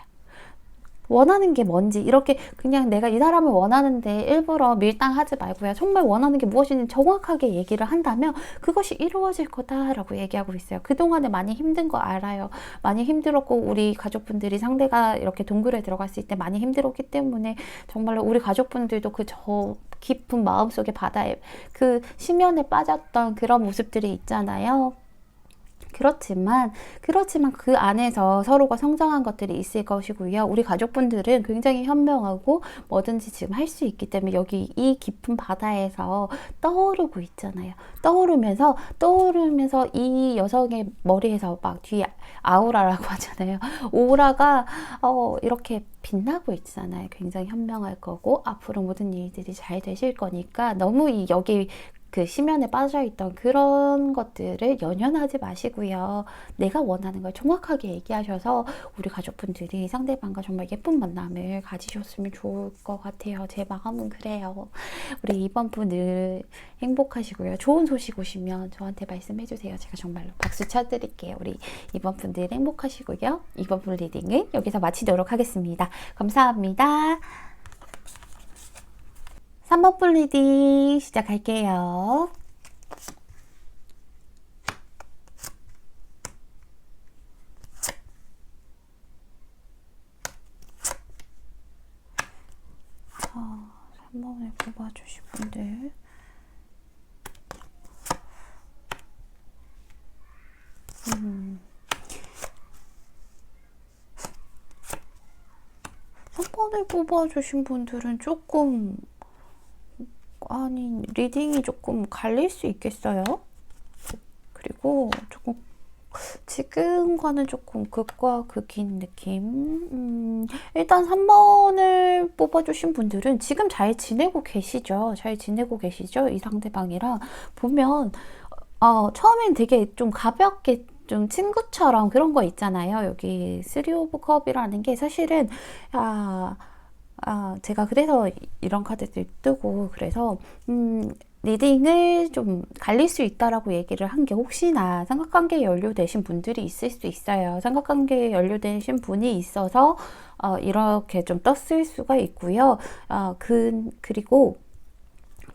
원하는 게 뭔지, 이렇게 그냥 내가 이 사람을 원하는데 일부러 밀당하지 말고요. 정말 원하는 게 무엇인지 정확하게 얘기를 한다면 그것이 이루어질 거다라고 얘기하고 있어요. 그동안에 많이 힘든 거 알아요. 많이 힘들었고, 우리 가족분들이 상대가 이렇게 동굴에 들어갔을 때 많이 힘들었기 때문에 정말로 우리 가족분들도 그 저 깊은 마음속의 바다에 그 심연에 빠졌던 그런 모습들이 있잖아요. 그렇지만 그 안에서 서로가 성장한 것들이 있을 것이고요. 우리 가족분들은 굉장히 현명하고 뭐든지 지금 할 수 있기 때문에 여기 이 깊은 바다에서 떠오르고 있잖아요. 떠오르면서 이 여성의 머리에서 막 뒤에 아우라라고 하잖아요. 오라가 이렇게 빛나고 있잖아요. 굉장히 현명할 거고 앞으로 모든 일들이 잘 되실 거니까 너무 여기 그 심연에 빠져있던 그런 것들을 연연하지 마시고요. 내가 원하는 걸 정확하게 얘기하셔서 우리 가족분들이 상대방과 정말 예쁜 만남을 가지셨으면 좋을 것 같아요. 제 마음은 그래요. 우리 이번 분을 행복하시고요. 좋은 소식 오시면 저한테 말씀해주세요. 제가 정말로 박수 쳐드릴게요. 우리 이번 분들 행복하시고요. 이번 분 리딩은 여기서 마치도록 하겠습니다. 감사합니다. 3번 분 리딩 시작할게요. 자, 3번을 뽑아주신 분들. 을 뽑아주신 분들은 조금, 리딩이 조금 갈릴 수 있겠어요. 그리고 조금 지금과는 조금 극과 극인 느낌. 일단 3번을 뽑아주신 분들은 지금 잘 지내고 계시죠. 이 상대방이랑. 보면 처음엔 되게 좀 가볍게 좀 친구처럼 그런 거 있잖아요. 여기 3 오브 컵이라는 게 사실은 제가 그래서 이런 카드들 뜨고, 그래서 리딩을 좀 갈릴 수 있다라고 얘기를 한 게, 혹시나 삼각관계에 연루되신 분들이 있을 수 있어요. 삼각관계에 연루되신 분이 있어서 이렇게 좀 떴을 수가 있고요. 그리고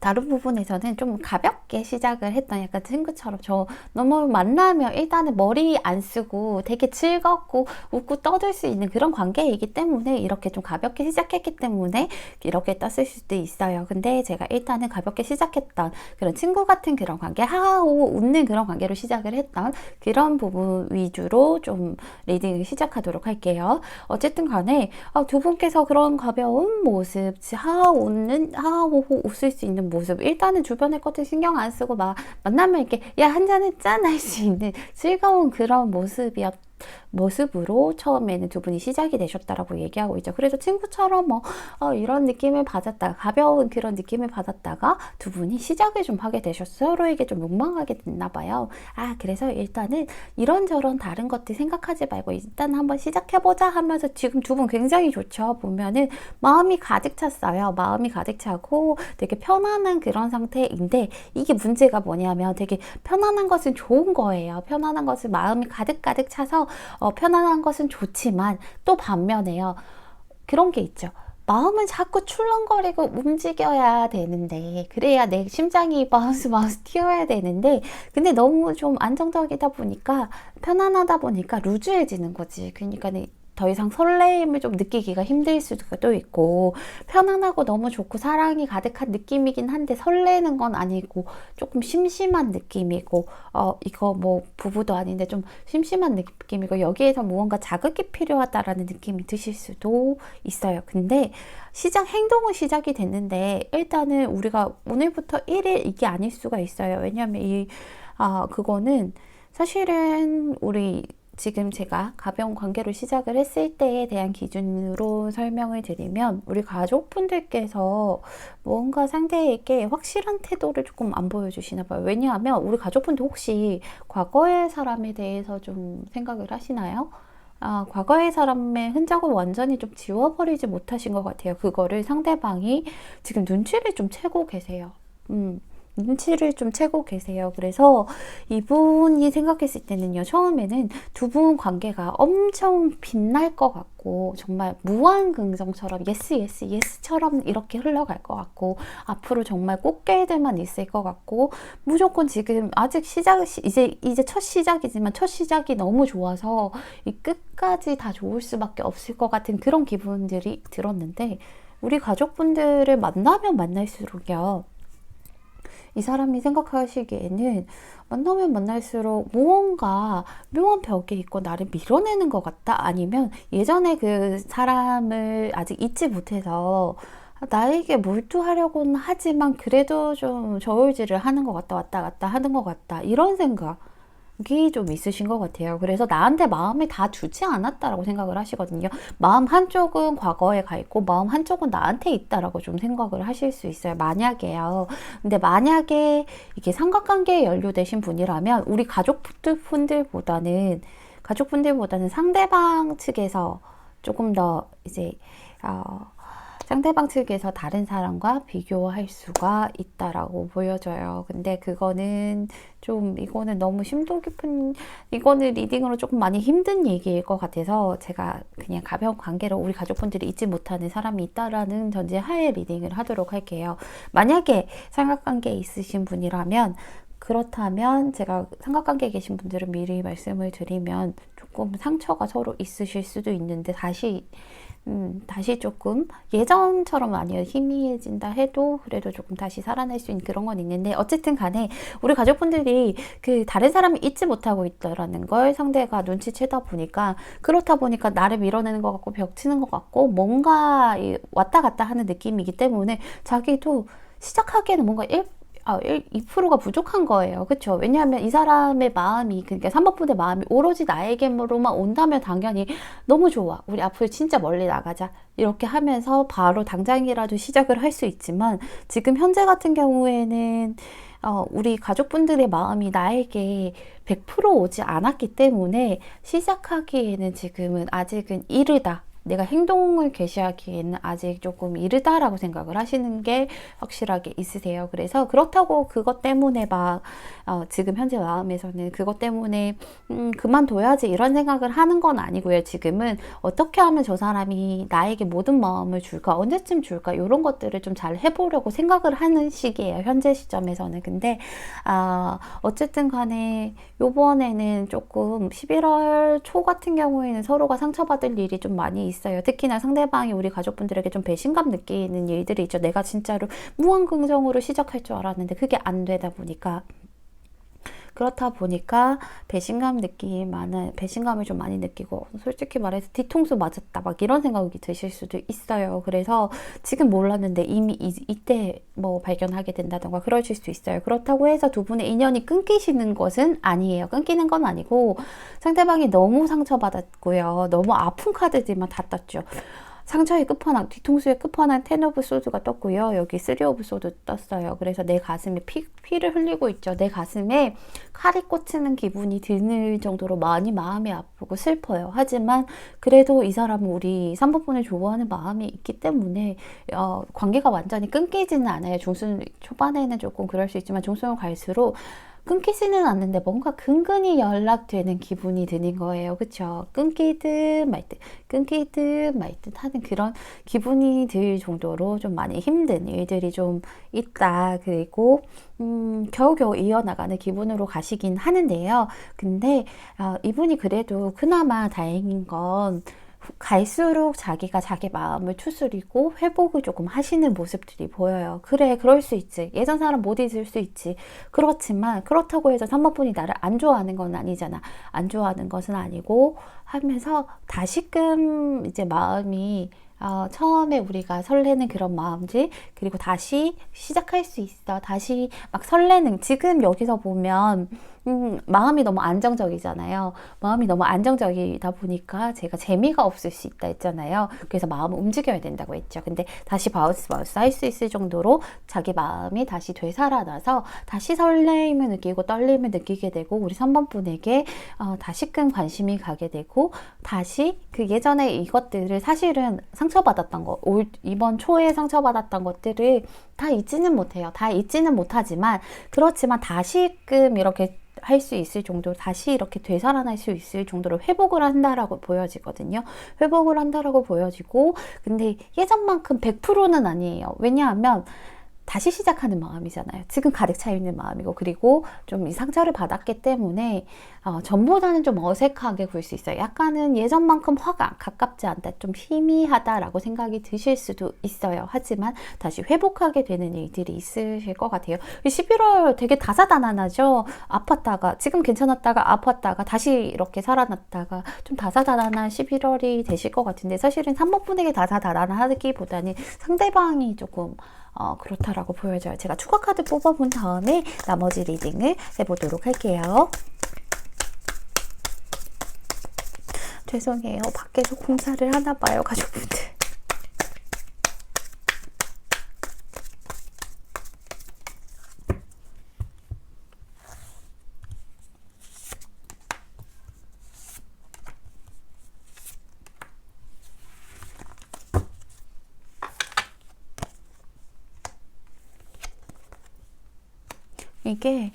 다른 부분에서는 좀 가볍게 시작을 했던 약간 친구처럼 저 너무 만나면 일단은 머리 안 쓰고 되게 즐겁고 웃고 떠들 수 있는 그런 관계이기 때문에 이렇게 좀 가볍게 시작했기 때문에 이렇게 떴을 수도 있어요. 근데 제가 일단은 가볍게 시작했던 그런 친구 같은 그런 관계, 하하호 웃는 그런 관계로 시작을 했던 그런 부분 위주로 좀 리딩을 시작하도록 할게요. 어쨌든 간에 두 분께서 그런 가벼운 모습, 하하호호 웃을 수 있는 모습, 일단은 주변의 것들 신경 안 쓰고 막 만나면 이렇게 야 한잔 했잖아 할 수 있는 즐거운 그런 모습으로 처음에는 두 분이 시작이 되셨다라고 얘기하고 있죠. 그래서 친구처럼 이런 느낌을 받았다가 가벼운 그런 느낌을 받았다가 두 분이 시작을 좀 하게 되셨어요. 서로에게 좀 욕망하게 됐나 봐요. 그래서 일단은 이런저런 다른 것들 생각하지 말고 일단 한번 시작해보자 하면서 지금 두 분 굉장히 좋죠. 보면은 마음이 가득 찼어요. 마음이 가득 차고 되게 편안한 그런 상태인데 이게 문제가 뭐냐면 되게 편안한 것은 좋은 거예요. 편안한 것은 마음이 가득 차서 편안한 것은 좋지만 또 반면에요. 그런 게 있죠. 마음은 자꾸 출렁거리고 움직여야 되는데 그래야 내 심장이 마우스 튀어야 되는데 근데 너무 좀 안정적이다 보니까 편안하다 보니까 루즈해지는 거지. 그러니까 더 이상 설레임을 좀 느끼기가 힘들 수도 있고 편안하고 너무 좋고 사랑이 가득한 느낌이긴 한데 설레는 건 아니고 조금 심심한 느낌이고 이거 뭐 부부도 아닌데 좀 심심한 느낌이고 여기에서 무언가 자극이 필요하다라는 느낌이 드실 수도 있어요. 근데 행동은 시작이 됐는데 일단은 우리가 오늘부터 1일 이게 아닐 수가 있어요. 왜냐하면 그거는 사실은 우리 지금 제가 가벼운 관계로 시작을 했을 때에 대한 기준으로 설명을 드리면 우리 가족분들께서 뭔가 상대에게 확실한 태도를 조금 안 보여주시나 봐요. 왜냐하면 우리 가족분들 혹시 과거의 사람에 대해서 좀 생각을 하시나요? 과거의 사람의 흔적을 완전히 좀 지워버리지 못하신 것 같아요. 그거를 상대방이 지금 눈치를 좀 채고 계세요. 눈치를 좀 채고 계세요. 그래서 이분이 생각했을 때는요, 처음에는 두 분 관계가 엄청 빛날 것 같고, 정말 무한긍정처럼, 예스처럼 이렇게 흘러갈 것 같고, 앞으로 정말 꽃게들만 있을 것 같고, 무조건 지금 아직 이제 첫 시작이지만 첫 시작이 너무 좋아서 이 끝까지 다 좋을 수밖에 없을 것 같은 그런 기분들이 들었는데, 우리 가족분들을 만나면 만날수록요, 이 사람이 생각하시기에는 만나면 만날수록 무언가 묘한 벽이 있고 나를 밀어내는 것 같다. 아니면 예전에 그 사람을 아직 잊지 못해서 나에게 몰두하려고는 하지만 그래도 좀 저울질을 하는 것 같다. 왔다 갔다 하는 것 같다. 이런 생각. 이 좀 있으신 것 같아요. 그래서 나한테 마음을 다 주지 않았다라고 생각을 하시거든요. 마음 한쪽은 과거에 가 있고 마음 한쪽은 나한테 있다라고 좀 생각을 하실 수 있어요. 만약에요. 근데 만약에 이게 삼각관계에 연루되신 분이라면 우리 가족분들보다는 상대방 측에서 조금 더 이제 상대방 측에서 다른 사람과 비교할 수가 있다라고 보여져요. 근데 이거는 너무 심도 깊은, 이거는 리딩으로 조금 많이 힘든 얘기일 것 같아서 제가 그냥 가벼운 관계로 우리 가족분들이 잊지 못하는 사람이 있다라는 전제 하에 리딩을 하도록 할게요. 만약에 삼각관계에 있으신 분이라면 그렇다면 제가 삼각관계에 계신 분들은 미리 말씀을 드리면 조금 상처가 서로 있으실 수도 있는데 다시 조금 예전처럼 아니요 희미해진다 해도 그래도 조금 다시 살아날 수 있는 그런 건 있는데 어쨌든 간에 우리 가족분들이 그 다른 사람이 잊지 못하고 있다라는 걸 상대가 눈치채다 보니까 그렇다 보니까 나를 밀어내는 것 같고 벽치는 것 같고 뭔가 왔다 갔다 하는 느낌이기 때문에 자기도 시작하기에는 뭔가 2%가 부족한 거예요. 그쵸? 왜냐하면 이 사람의 마음이, 그러니까 3번분의 마음이 오로지 나에게로만 온다면 당연히 너무 좋아. 우리 앞으로 진짜 멀리 나가자. 이렇게 하면서 바로 당장이라도 시작을 할 수 있지만 지금 현재 같은 경우에는 우리 가족분들의 마음이 나에게 100% 오지 않았기 때문에 시작하기에는 지금은 아직은 이르다. 내가 행동을 개시하기에는 아직 조금 이르다라고 생각을 하시는 게 확실하게 있으세요. 그래서 그렇다고 그것 때문에 막 지금 현재 마음에서는 그것 때문에 그만둬야지 이런 생각을 하는 건 아니고요. 지금은 어떻게 하면 저 사람이 나에게 모든 마음을 줄까, 언제쯤 줄까, 이런 것들을 좀 잘 해보려고 생각을 하는 시기예요. 현재 시점에서는. 근데 어쨌든 간에 요번에는 조금 11월 초 같은 경우에는 서로가 상처받을 일이 좀 많이 있어요. 특히나 상대방이 우리 가족분들에게 좀 배신감 느끼는 일들이 있죠. 내가 진짜로 무한긍정으로 시작할 줄 알았는데 그게 안 되다 보니까. 그렇다 보니까 배신감을 좀 많이 느끼고, 솔직히 말해서 뒤통수 맞았다 막 이런 생각이 드실 수도 있어요. 그래서 지금 몰랐는데 이미 이때 뭐 발견하게 된다던가 그러실 수 있어요. 그렇다고 해서 두 분의 인연이 끊기시는 것은 아니에요. 끊기는 건 아니고, 상대방이 너무 상처받았고요. 너무 아픈 카드들만 다 떴죠. 상처의 끝판왕, 뒤통수의 끝판왕 텐 오브 소드가 떴고요. 여기 쓰리 오브 소드 떴어요. 그래서 내 가슴에 피를 흘리고 있죠. 내 가슴에 칼이 꽂히는 기분이 드는 정도로 많이 마음이 아프고 슬퍼요. 하지만 그래도 이 사람은 우리 3번분을 좋아하는 마음이 있기 때문에 관계가 완전히 끊기지는 않아요. 중순 초반에는 조금 그럴 수 있지만 중순을 갈수록 끊기지는 않는데 뭔가 근근히 연락되는 기분이 드는 거예요. 그쵸? 끊기듯 말 듯 하는 그런 기분이 들 정도로 좀 많이 힘든 일들이 좀 있다. 그리고 겨우겨우 이어나가는 기분으로 가시긴 하는데요. 근데 이분이 그래도 그나마 다행인 건 갈수록 자기가 자기 마음을 추스리고 회복을 조금 하시는 모습들이 보여요. 그래, 그럴 수 있지. 예전 사람 못 잊을 수 있지. 그렇지만 그렇다고 해서 3번분이 나를 안 좋아하는 건 아니잖아. 안 좋아하는 것은 아니고 하면서 다시금 이제 마음이 처음에 우리가 설레는 그런 마음들, 그리고 다시 시작할 수 있어. 다시 막 설레는, 지금 여기서 보면 마음이 너무 안정적이잖아요. 마음이 너무 안정적이다 보니까 제가 재미가 없을 수 있다 했잖아요. 그래서 마음을 움직여야 된다고 했죠. 근데 다시 바우스 할 수 있을 정도로 자기 마음이 다시 되살아나서 다시 설레임을 느끼고 떨림을 느끼게 되고, 우리 3번분에게 다시금 관심이 가게 되고, 다시 그 예전에 이것들을 사실은 상처받았던 거, 이번 초에 상처받았던 것들을 다 잊지는 못해요. 다 잊지는 못하지만, 그렇지만 다시금 이렇게 할 수 있을 정도로, 다시 이렇게 되살아날 수 있을 정도로 회복을 한다라고 보여지거든요. 회복을 한다라고 보여지고, 근데 예전만큼 100%는 아니에요. 왜냐하면 다시 시작하는 마음이잖아요. 지금 가득 차 있는 마음이고, 그리고 좀 이 상처를 받았기 때문에 전보다는 좀 어색하게 굴 수 있어요. 약간은 예전만큼 화가 가깝지 않다, 좀 희미하다라고 생각이 드실 수도 있어요. 하지만 다시 회복하게 되는 일들이 있으실 것 같아요. 11월 되게 다사다난하죠. 아팠다가, 지금 괜찮았다가 아팠다가 다시 이렇게 살아났다가, 좀 다사다난한 11월이 되실 것 같은데, 사실은 3번분에게 다사다난하기보다는 상대방이 조금 그렇다라고 보여져요. 제가 추가 카드 뽑아본 다음에 나머지 리딩을 해보도록 할게요. 죄송해요. 밖에서 공사를 하나 봐요, 가족분들. 이게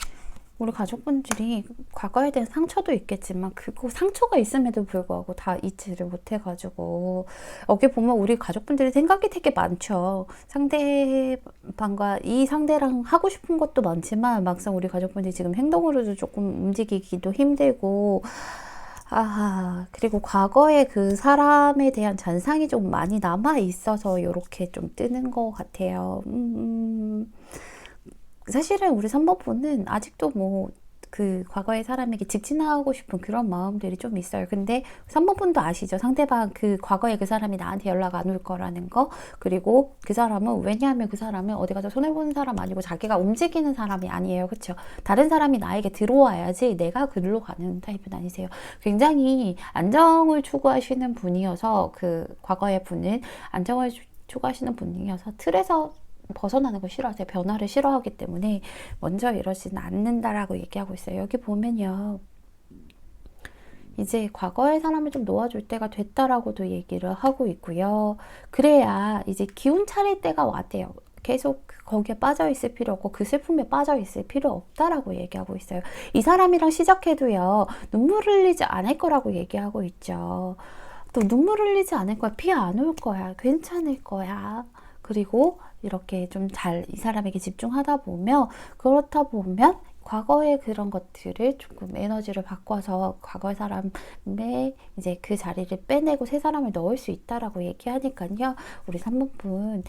우리 가족분들이 과거에 대한 상처도 있겠지만, 그거 상처가 있음에도 불구하고 다 잊지를 못해가지고, 여기 보면 우리 가족분들이 생각이 되게 많죠. 상대방과, 이 상대랑 하고 싶은 것도 많지만 막상 우리 가족분들이 지금 행동으로도 조금 움직이기도 힘들고, 그리고 과거에 그 사람에 대한 잔상이 좀 많이 남아 있어서 이렇게 좀 뜨는 것 같아요. 사실은 우리 3번분은 아직도 뭐 그 과거의 사람에게 직진하고 싶은 그런 마음들이 좀 있어요. 근데 3번분도 아시죠? 상대방, 그 과거에 그 사람이 나한테 연락 안 올 거라는 거. 그리고 그 사람은, 왜냐하면 그 사람은 어디 가서 손해보는 사람 아니고 자기가 움직이는 사람이 아니에요. 그쵸? 다른 사람이 나에게 들어와야지 내가 그리로 가는 타입은 아니세요. 굉장히 안정을 추구하시는 분이어서, 그 과거의 분은 안정을 추구하시는 분이어서 틀에서 벗어나는 걸 싫어하세요. 변화를 싫어하기 때문에 먼저 이러지는 않는다라고 얘기하고 있어요. 여기 보면요, 이제 과거의 사람을 좀 놓아줄 때가 됐다라고도 얘기를 하고 있고요. 그래야 이제 기운 차릴 때가 왔대요. 계속 거기에 빠져 있을 필요 없고 그 슬픔에 빠져 있을 필요 없다라고 얘기하고 있어요. 이 사람이랑 시작해도요, 눈물 흘리지 않을 거라고 얘기하고 있죠. 또 눈물 흘리지 않을 거야. 피 안 올 거야. 괜찮을 거야. 그리고 이렇게 좀 잘 이 사람에게 집중하다 보면, 그렇다 보면 과거의 그런 것들을 조금 에너지를 바꿔서 과거의 사람의 이제 그 자리를 빼내고 새 사람을 넣을 수 있다라고 얘기하니까요. 우리 3번분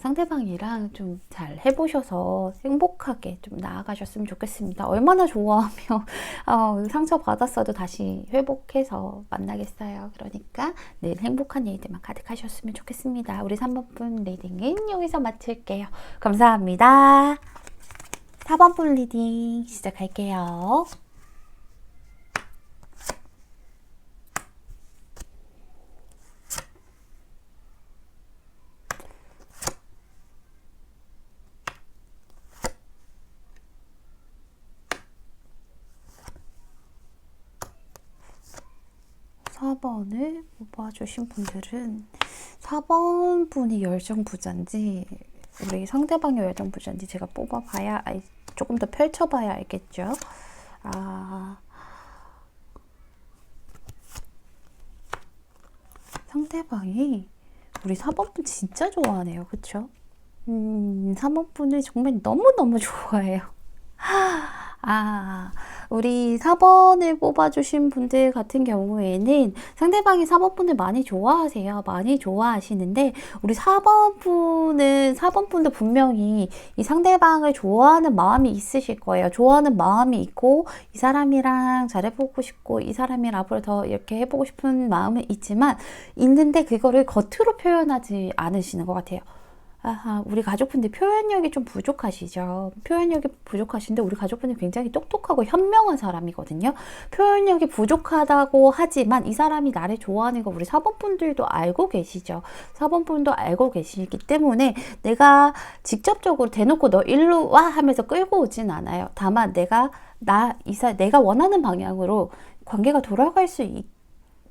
상대방이랑 좀 잘 해보셔서 행복하게 좀 나아가셨으면 좋겠습니다. 얼마나 좋아하며 상처 받았어도 다시 회복해서 만나겠어요. 그러니까 늘 행복한 일들만 가득하셨으면 좋겠습니다. 우리 3번분 리딩은 여기서 마칠게요. 감사합니다. 4번분 리딩 시작할게요. (4번을) 뽑아주신 분들은 4번 분이 열정부자인지 우리 상대방이 열정부자인지 제가 뽑아봐야, 조금 더 펼쳐봐야 알겠죠. 상대방이 우리 4번분 진짜 좋아하네요. 그쵸? 3번분을 정말 너무너무 좋아해요. 우리 4번을 뽑아주신 분들 같은 경우에는 상대방이 4번분을 많이 좋아하세요. 많이 좋아하시는데, 우리 4번분도 분명히 이 상대방을 좋아하는 마음이 있으실 거예요. 좋아하는 마음이 있고, 이 사람이랑 잘해보고 싶고, 이 사람이랑 앞으로 더 이렇게 해보고 싶은 마음은 있는데, 그거를 겉으로 표현하지 않으시는 것 같아요. 우리 가족분들 표현력이 좀 부족하시죠. 표현력이 부족하신데 우리 가족분들 굉장히 똑똑하고 현명한 사람이거든요. 표현력이 부족하다고 하지만 이 사람이 나를 좋아하는 거 우리 4번분들도 알고 계시죠. 4번분도 알고 계시기 때문에 내가 직접적으로 대놓고 너 일로 와 하면서 끌고 오진 않아요. 다만 내가 원하는 방향으로 관계가 돌아갈 수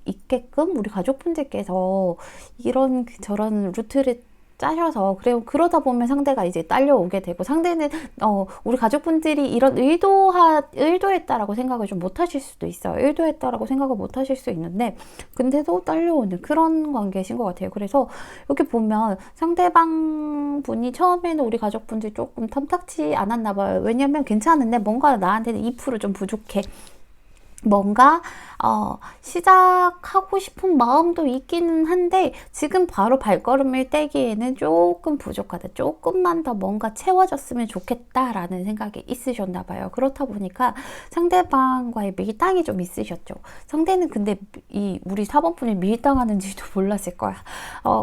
있게끔 우리 가족분들께서 이런 저런 루트를 짜셔서, 그러다 보면 상대가 이제 딸려오게 되고, 상대는 우리 가족분들이 이런 의도했다라고 생각을 좀 못하실 수도 있어요. 의도했다라고 생각을 못하실 수 있는데 근데도 딸려오는 그런 관계이신 것 같아요. 그래서 여기 보면 상대방 분이 처음에는 우리 가족분들이 조금 탐탁치 않았나 봐요. 왜냐면 괜찮은데 뭔가 나한테는 2% 좀 부족해. 뭔가 시작하고 싶은 마음도 있기는 한데 지금 바로 발걸음을 떼기에는 조금 부족하다. 조금만 더 뭔가 채워졌으면 좋겠다라는 생각이 있으셨나 봐요. 그렇다 보니까 상대방과의 밀당이 좀 있으셨죠. 상대는 근데 우리 4번분이 밀당하는지도 몰랐을 거야.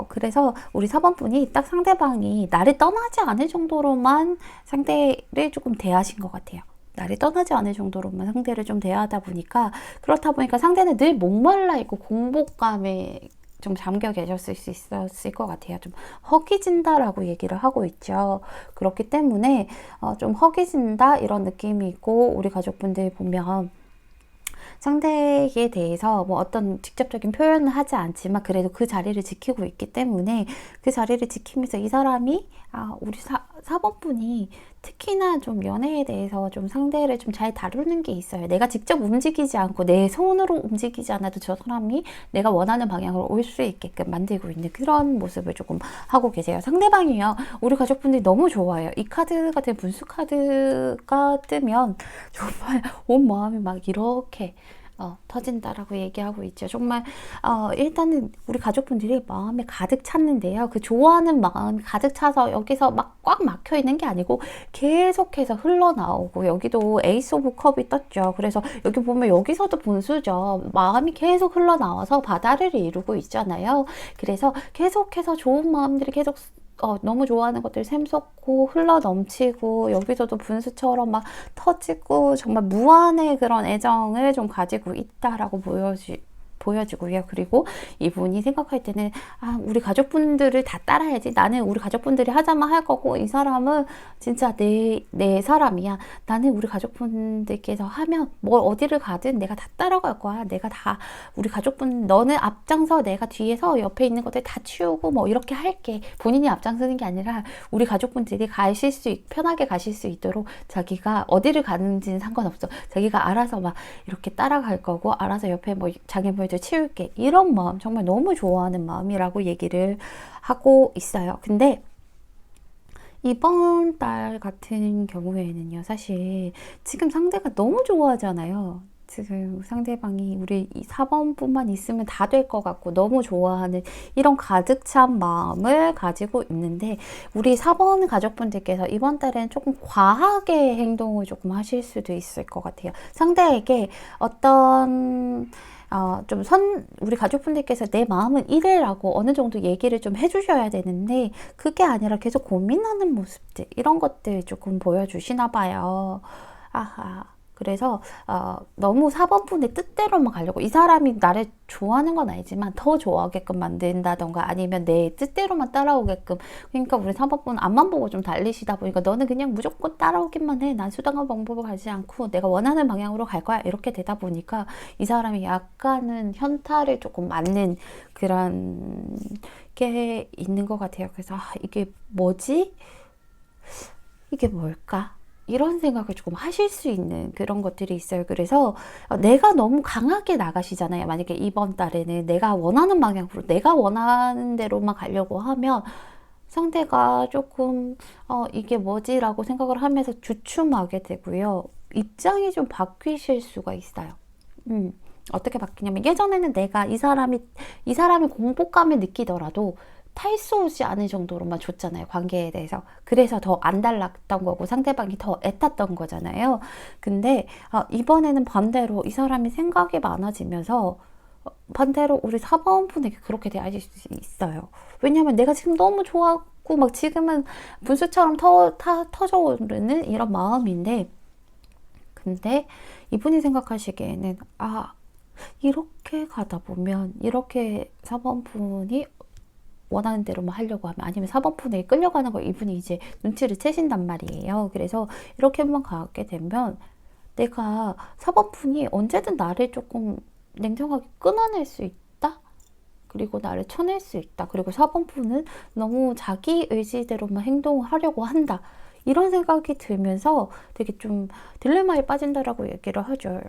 그래서 우리 4번분이 딱 상대방이 나를 떠나지 않을 정도로만 상대를 조금 대하신 것 같아요. 나를 떠나지 않을 정도로만 상대를 좀 대하다 보니까, 그렇다 보니까 상대는 늘 목말라 있고 공복감에 좀 잠겨 계셨을 수 있었을 것 같아요. 좀 허기진다라고 얘기를 하고 있죠. 그렇기 때문에 좀 허기진다 이런 느낌이 있고, 우리 가족분들 보면 상대에 대해서 뭐 어떤 직접적인 표현을 하지 않지만 그래도 그 자리를 지키고 있기 때문에, 그 자리를 지키면서 이 사람이 우리 4번분이 특히나 좀 연애에 대해서 좀 상대를 좀 잘 다루는 게 있어요. 내가 직접 움직이지 않고 내 손으로 움직이지 않아도 저 사람이 내가 원하는 방향으로 올 수 있게끔 만들고 있는 그런 모습을 조금 하고 계세요. 상대방이요, 우리 가족분들이 너무 좋아해요. 이 카드 같은 분수 카드가 뜨면 정말 온 마음이 막 이렇게 터진다라고 얘기하고 있죠. 정말 일단은 우리 가족분들이 마음에 가득 찼는데요. 그 좋아하는 마음이 가득 차서 여기서 막 꽉 막혀 있는 게 아니고 계속해서 흘러나오고, 여기도 에이스 오브 컵이 떴죠. 그래서 여기 보면 여기서도 분수죠. 마음이 계속 흘러나와서 바다를 이루고 있잖아요. 그래서 계속해서 좋은 마음들이 계속 너무 좋아하는 것들이 샘솟고 흘러 넘치고, 여기서도 분수처럼 막 터지고 정말 무한의 그런 애정을 좀 가지고 있다라고 보여지고요. 그리고 이분이 생각할 때는 우리 가족분들을 다 따라야지. 나는 우리 가족분들이 하자면 할 거고 이 사람은 진짜 내 사람이야. 나는 우리 가족분들께서 하면 뭘 어디를 가든 내가 다 따라갈 거야. 내가 다 우리 가족분 너는 앞장서 내가 뒤에서 옆에 있는 것들 다 치우고 뭐 이렇게 할게. 본인이 앞장서는 게 아니라 우리 가족분들이 편하게 가실 수 있도록 자기가 어디를 가는지는 상관없어. 자기가 알아서 막 이렇게 따라갈 거고 알아서 옆에 뭐 장애물들 치울게. 이런 마음 정말 너무 좋아하는 마음이라고 얘기를 하고 있어요. 근데 이번 달 같은 경우에는요, 사실 지금 상대가 너무 좋아하잖아요. 지금 상대방이 우리 4번뿐만 있으면 다 될 것 같고 너무 좋아하는 이런 가득 찬 마음을 가지고 있는데 우리 4번 가족분들께서 이번 달에는 조금 과하게 행동을 조금 하실 수도 있을 것 같아요. 상대에게 어떤 우리 가족분들께서 내 마음은 이래라고 어느 정도 얘기를 좀 해주셔야 되는데, 그게 아니라 계속 고민하는 모습들, 이런 것들 조금 보여주시나 봐요. 아하. 그래서 너무 4번분의 뜻대로만 가려고, 이 사람이 나를 좋아하는 건 알지만 더 좋아하게끔 만든다던가 아니면 내 뜻대로만 따라오게끔, 그러니까 우리 4번분 앞만 보고 좀 달리시다 보니까 너는 그냥 무조건 따라오기만 해. 난 수단과 방법을 가지 않고 내가 원하는 방향으로 갈 거야. 이렇게 되다 보니까 이 사람이 약간은 현타를 조금 맞는 그런 게 있는 것 같아요. 그래서 이게 뭐지? 이게 뭘까? 이런 생각을 조금 하실 수 있는 그런 것들이 있어요. 그래서 내가 너무 강하게 나가시잖아요. 만약에 이번 달에는 내가 원하는 방향으로 내가 원하는 대로만 가려고 하면 상대가 조금 이게 뭐지? 라고 생각을 하면서 주춤하게 되고요. 입장이 좀 바뀌실 수가 있어요. 어떻게 바뀌냐면 예전에는 내가 이 사람이 공복감을 느끼더라도 탈쏘지 않을 정도로만 줬잖아요. 관계에 대해서. 그래서 더 안 달랐던 거고 상대방이 더 애탔던 거잖아요. 근데 이번에는 반대로 이 사람이 생각이 많아지면서 반대로 우리 4번분에게 그렇게 대하실 수 있어요. 왜냐면 내가 지금 너무 좋았고 막 지금은 분수처럼 터져오르는 이런 마음인데, 근데 이분이 생각하시기에는 이렇게 가다 보면 이렇게 4번분이 원하는 대로만 하려고 하면, 아니면 4번분에 끌려가는 걸 이분이 이제 눈치를 채신단 말이에요. 그래서 이렇게만 가게 되면 내가 4번분이 언제든 나를 조금 냉정하게 끊어낼 수 있다? 그리고 나를 쳐낼 수 있다. 그리고 4번분은 너무 자기 의지대로만 행동을 하려고 한다. 이런 생각이 들면서 되게 좀 딜레마에 빠진다라고 얘기를 하죠.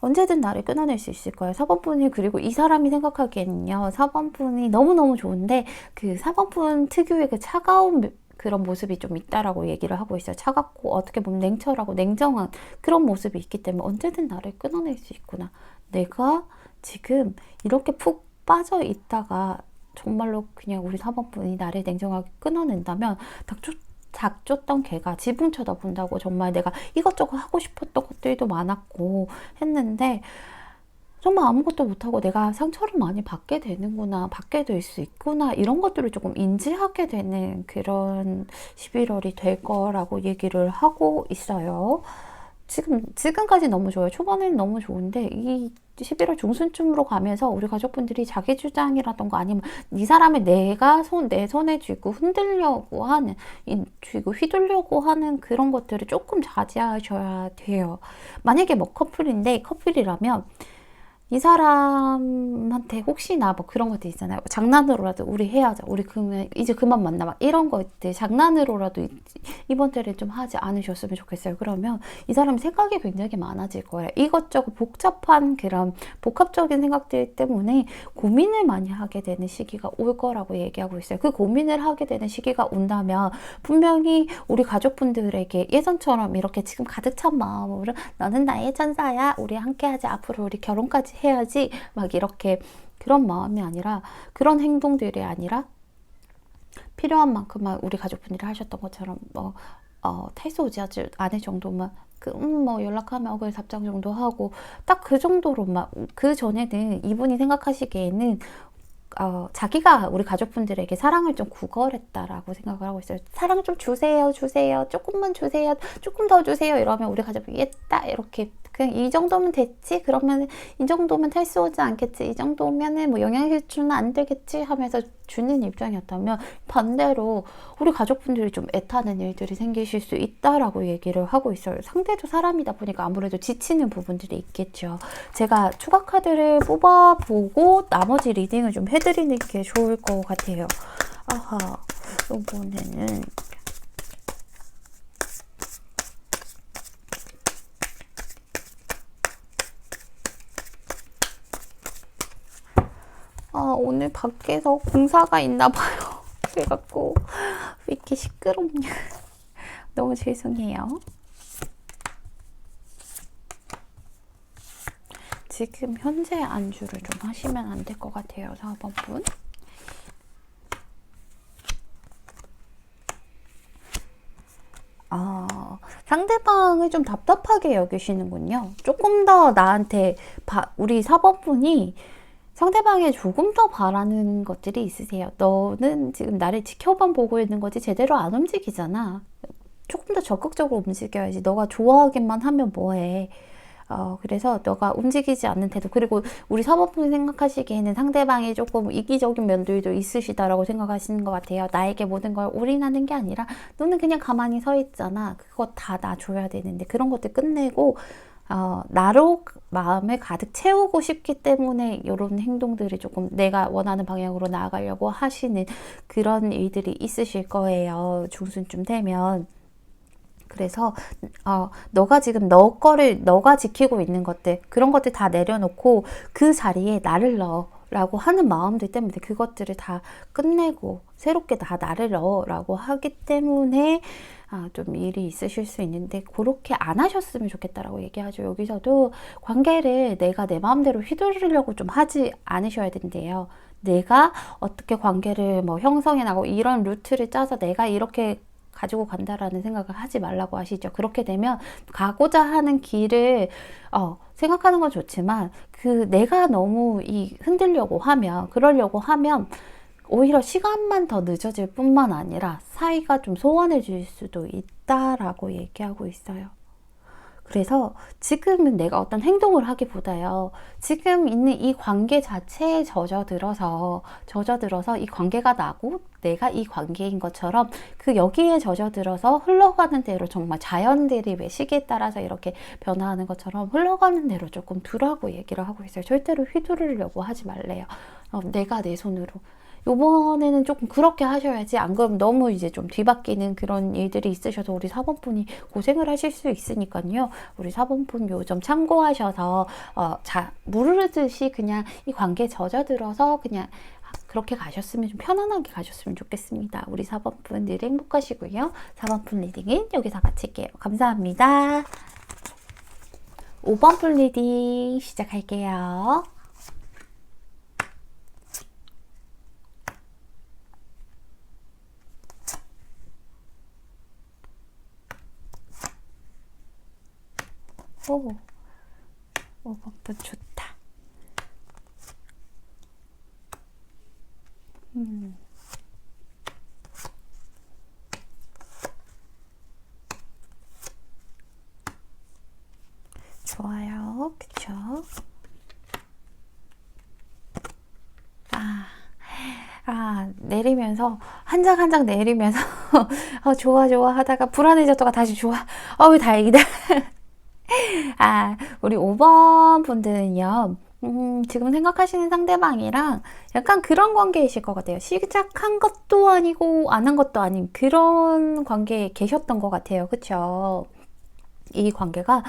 언제든 나를 끊어낼 수 있을 거예요. 4번분이, 그리고 이 사람이 생각하기에는요, 4번분이 너무너무 좋은데 그 4번분 특유의 그 차가운 그런 모습이 좀 있다라고 얘기를 하고 있어요. 차갑고 어떻게 보면 냉철하고 냉정한 그런 모습이 있기 때문에 언제든 나를 끊어낼 수 있구나. 내가 지금 이렇게 푹 빠져 있다가 정말로 그냥 우리 4번분이 나를 냉정하게 끊어낸다면 닥쳤던 개가 지붕 쳐다본다고. 정말 내가 이것저것 하고 싶었던 것들도 많았고 했는데 정말 아무것도 못하고 내가 상처를 많이 받게 되는구나, 받게 될 수 있구나, 이런 것들을 조금 인지하게 되는 그런 11월이 될 거라고 얘기를 하고 있어요. 지금까지 너무 좋아요. 초반에는 너무 좋은데 이 11월 중순쯤으로 가면서 우리 가족분들이 자기 주장이라던가 아니면 이 사람의 내 손에 쥐고 흔들려고 하는, 쥐고 휘둘려고 하는 그런 것들을 조금 자제하셔야 돼요. 만약에 뭐 커플이라면 이 사람한테 혹시나 뭐 그런 것들 있잖아요. 장난으로라도 우리 헤어져, 우리 이제 그만 만나, 막 이런 것들 장난으로라도 이번 달에 좀 하지 않으셨으면 좋겠어요. 그러면 이 사람 생각이 굉장히 많아질 거예요. 이것저것 복잡한 그런 복합적인 생각들 때문에 고민을 많이 하게 되는 시기가 올 거라고 얘기하고 있어요. 그 고민을 하게 되는 시기가 온다면 분명히 우리 가족분들에게 예전처럼 이렇게 지금 가득 찬 마음으로 너는 나의 천사야, 우리 함께하자, 앞으로 우리 결혼까지 해야지, 막 이렇게 그런 마음이 아니라, 그런 행동들이 아니라 필요한 만큼만 우리 가족분들이 하셨던 것처럼 탈소지 않을 정도만 뭐 연락하면 어글 답장 정도 하고 딱 그 정도로만. 그 전에는 이분이 생각하시기에는 자기가 우리 가족분들에게 사랑을 좀 구걸했다라고 생각을 하고 있어요. 사랑 좀 주세요, 조금만 주세요, 조금 더 주세요, 이러면 우리 가족분이 딱 이렇게 그냥 이 정도면 됐지? 그러면 이 정도면 탈수 오지 않겠지? 이 정도면은 뭐 영양실조는 안 되겠지? 하면서 주는 입장이었다면, 반대로 우리 가족분들이 좀 애타는 일들이 생기실 수 있다라고 얘기를 하고 있어요. 상대도 사람이다 보니까 아무래도 지치는 부분들이 있겠죠. 제가 추가 카드를 뽑아보고 나머지 리딩을 좀 해드리는 게 좋을 것 같아요. 아하, 이번에는 오늘 밖에서 공사가 있나 봐요. 그래갖고 왜 이렇게 시끄럽냐. 너무 죄송해요. 지금 현재 안주를 좀 하시면 안 될 것 같아요, 4번 분. 상대방을 좀 답답하게 여기시는군요. 조금 더 나한테 우리 4번 분이 상대방에 조금 더 바라는 것들이 있으세요. 너는 지금 나를 지켜만 보고 있는 거지 제대로 안 움직이잖아. 조금 더 적극적으로 움직여야지. 너가 좋아하기만 하면 뭐해. 그래서 너가 움직이지 않는 태도. 그리고 우리 사모님이 생각하시기에는 상대방이 조금 이기적인 면들도 있으시다라고 생각하시는 것 같아요. 나에게 모든 걸 올인하는 게 아니라 너는 그냥 가만히 서 있잖아. 그거 다 나 줘야 되는데 그런 것들 끝내고 나로 마음을 가득 채우고 싶기 때문에 이런 행동들이 조금 내가 원하는 방향으로 나아가려고 하시는 그런 일들이 있으실 거예요. 중순쯤 되면. 그래서 너가 지금 너 거를 너가 지키고 있는 것들, 그런 것들 다 내려놓고 그 자리에 나를 넣어 라고 하는 마음들 때문에 그것들을 다 끝내고 새롭게 다 나를 넣어 라고 하기 때문에 좀 일이 있으실 수 있는데, 그렇게 안 하셨으면 좋겠다라고 얘기하죠. 여기서도 관계를 내가 내 마음대로 휘두르려고 좀 하지 않으셔야 된대요. 내가 어떻게 관계를 뭐 형성해 나가고 이런 루트를 짜서 내가 이렇게 가지고 간다라는 생각을 하지 말라고 하시죠. 그렇게 되면 가고자 하는 길을 생각하는 건 좋지만 내가 너무 그러려고 하면 오히려 시간만 더 늦어질 뿐만 아니라 사이가 좀 소원해질 수도 있다라고 얘기하고 있어요. 그래서 지금은 내가 어떤 행동을 하기보다요, 지금 있는 이 관계 자체에 젖어들어서 이 관계가 나고 내가 이 관계인 것처럼 여기에 젖어들어서 흘러가는 대로, 정말 자연들이 왜 시기에 따라서 이렇게 변화하는 것처럼 흘러가는 대로 조금 두라고 얘기를 하고 있어요. 절대로 휘두르려고 하지 말래요. 내가 내 손으로. 요번에는 조금 그렇게 하셔야지, 안 그러면 너무 이제 좀 뒤바뀌는 그런 일들이 있으셔서 우리 4번분이 고생을 하실 수 있으니까요. 우리 4번분 요 점 참고하셔서 무르르듯이 그냥 이 관계에 젖어들어서 그냥 그렇게 가셨으면, 좀 편안하게 가셨으면 좋겠습니다. 우리 4번분 늘 행복하시고요. 4번분 리딩은 여기서 마칠게요. 감사합니다. 5번분 리딩 시작할게요. 오, 5번분 좋다. 좋아요. 그쵸? 내리면서 한 장 한 장 내리면서 좋아 하다가 불안해졌다가 다시 좋아. 다행이다. 우리 5번 분들은요, 지금 생각하시는 상대방이랑 약간 그런 관계이실 것 같아요. 시작한 것도 아니고 안 한 것도 아닌 그런 관계에 계셨던 것 같아요. 그쵸? 이 관계가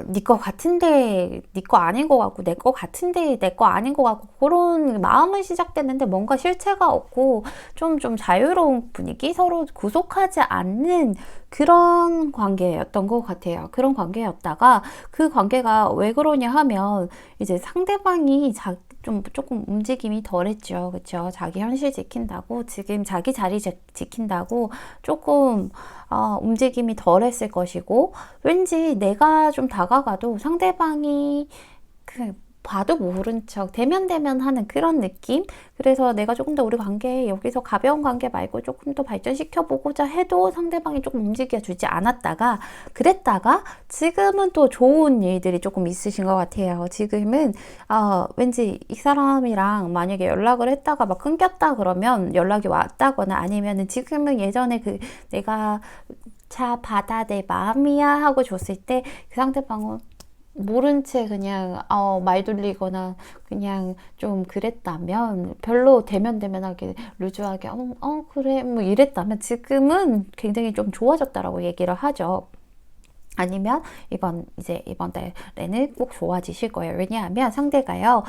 네 거 같은데 네 거 아닌 것 같고, 내 거 같은데 내 거 아닌 것 같고, 그런 마음은 시작됐는데 뭔가 실체가 없고 좀 자유로운 분위기, 서로 구속하지 않는 그런 관계였던 것 같아요. 그런 관계였다가 그 관계가 왜 그러냐 하면 이제 상대방이 조금 움직임이 덜했죠. 그쵸? 자기 현실 지킨다고, 지금 자기 자리 지킨다고 조금 움직임이 덜했을 것이고, 왠지 내가 좀 다가가도 상대방이 봐도 모른 척 대면 하는 그런 느낌. 그래서 내가 조금 더 우리 관계 여기서 가벼운 관계 말고 조금 더 발전시켜 보고자 해도 상대방이 조금 움직여 주지 않았다가 그랬다가 지금은 또 좋은 일들이 조금 있으신 것 같아요. 지금은 왠지 이 사람이랑 만약에 연락을 했다가 막 끊겼다 그러면 연락이 왔다거나 아니면은 지금은 예전에 그 내가 자 받아 내 마음이야 하고 줬을 때 그 상대방은 모른 채 그냥 말 돌리거나 그냥 좀 그랬다면 별로 대면하게 루즈하게 그래 뭐 이랬다면 지금은 굉장히 좀 좋아졌다라고 얘기를 하죠. 아니면 이번 달에는 꼭 좋아지실 거예요. 왜냐하면 상대가요,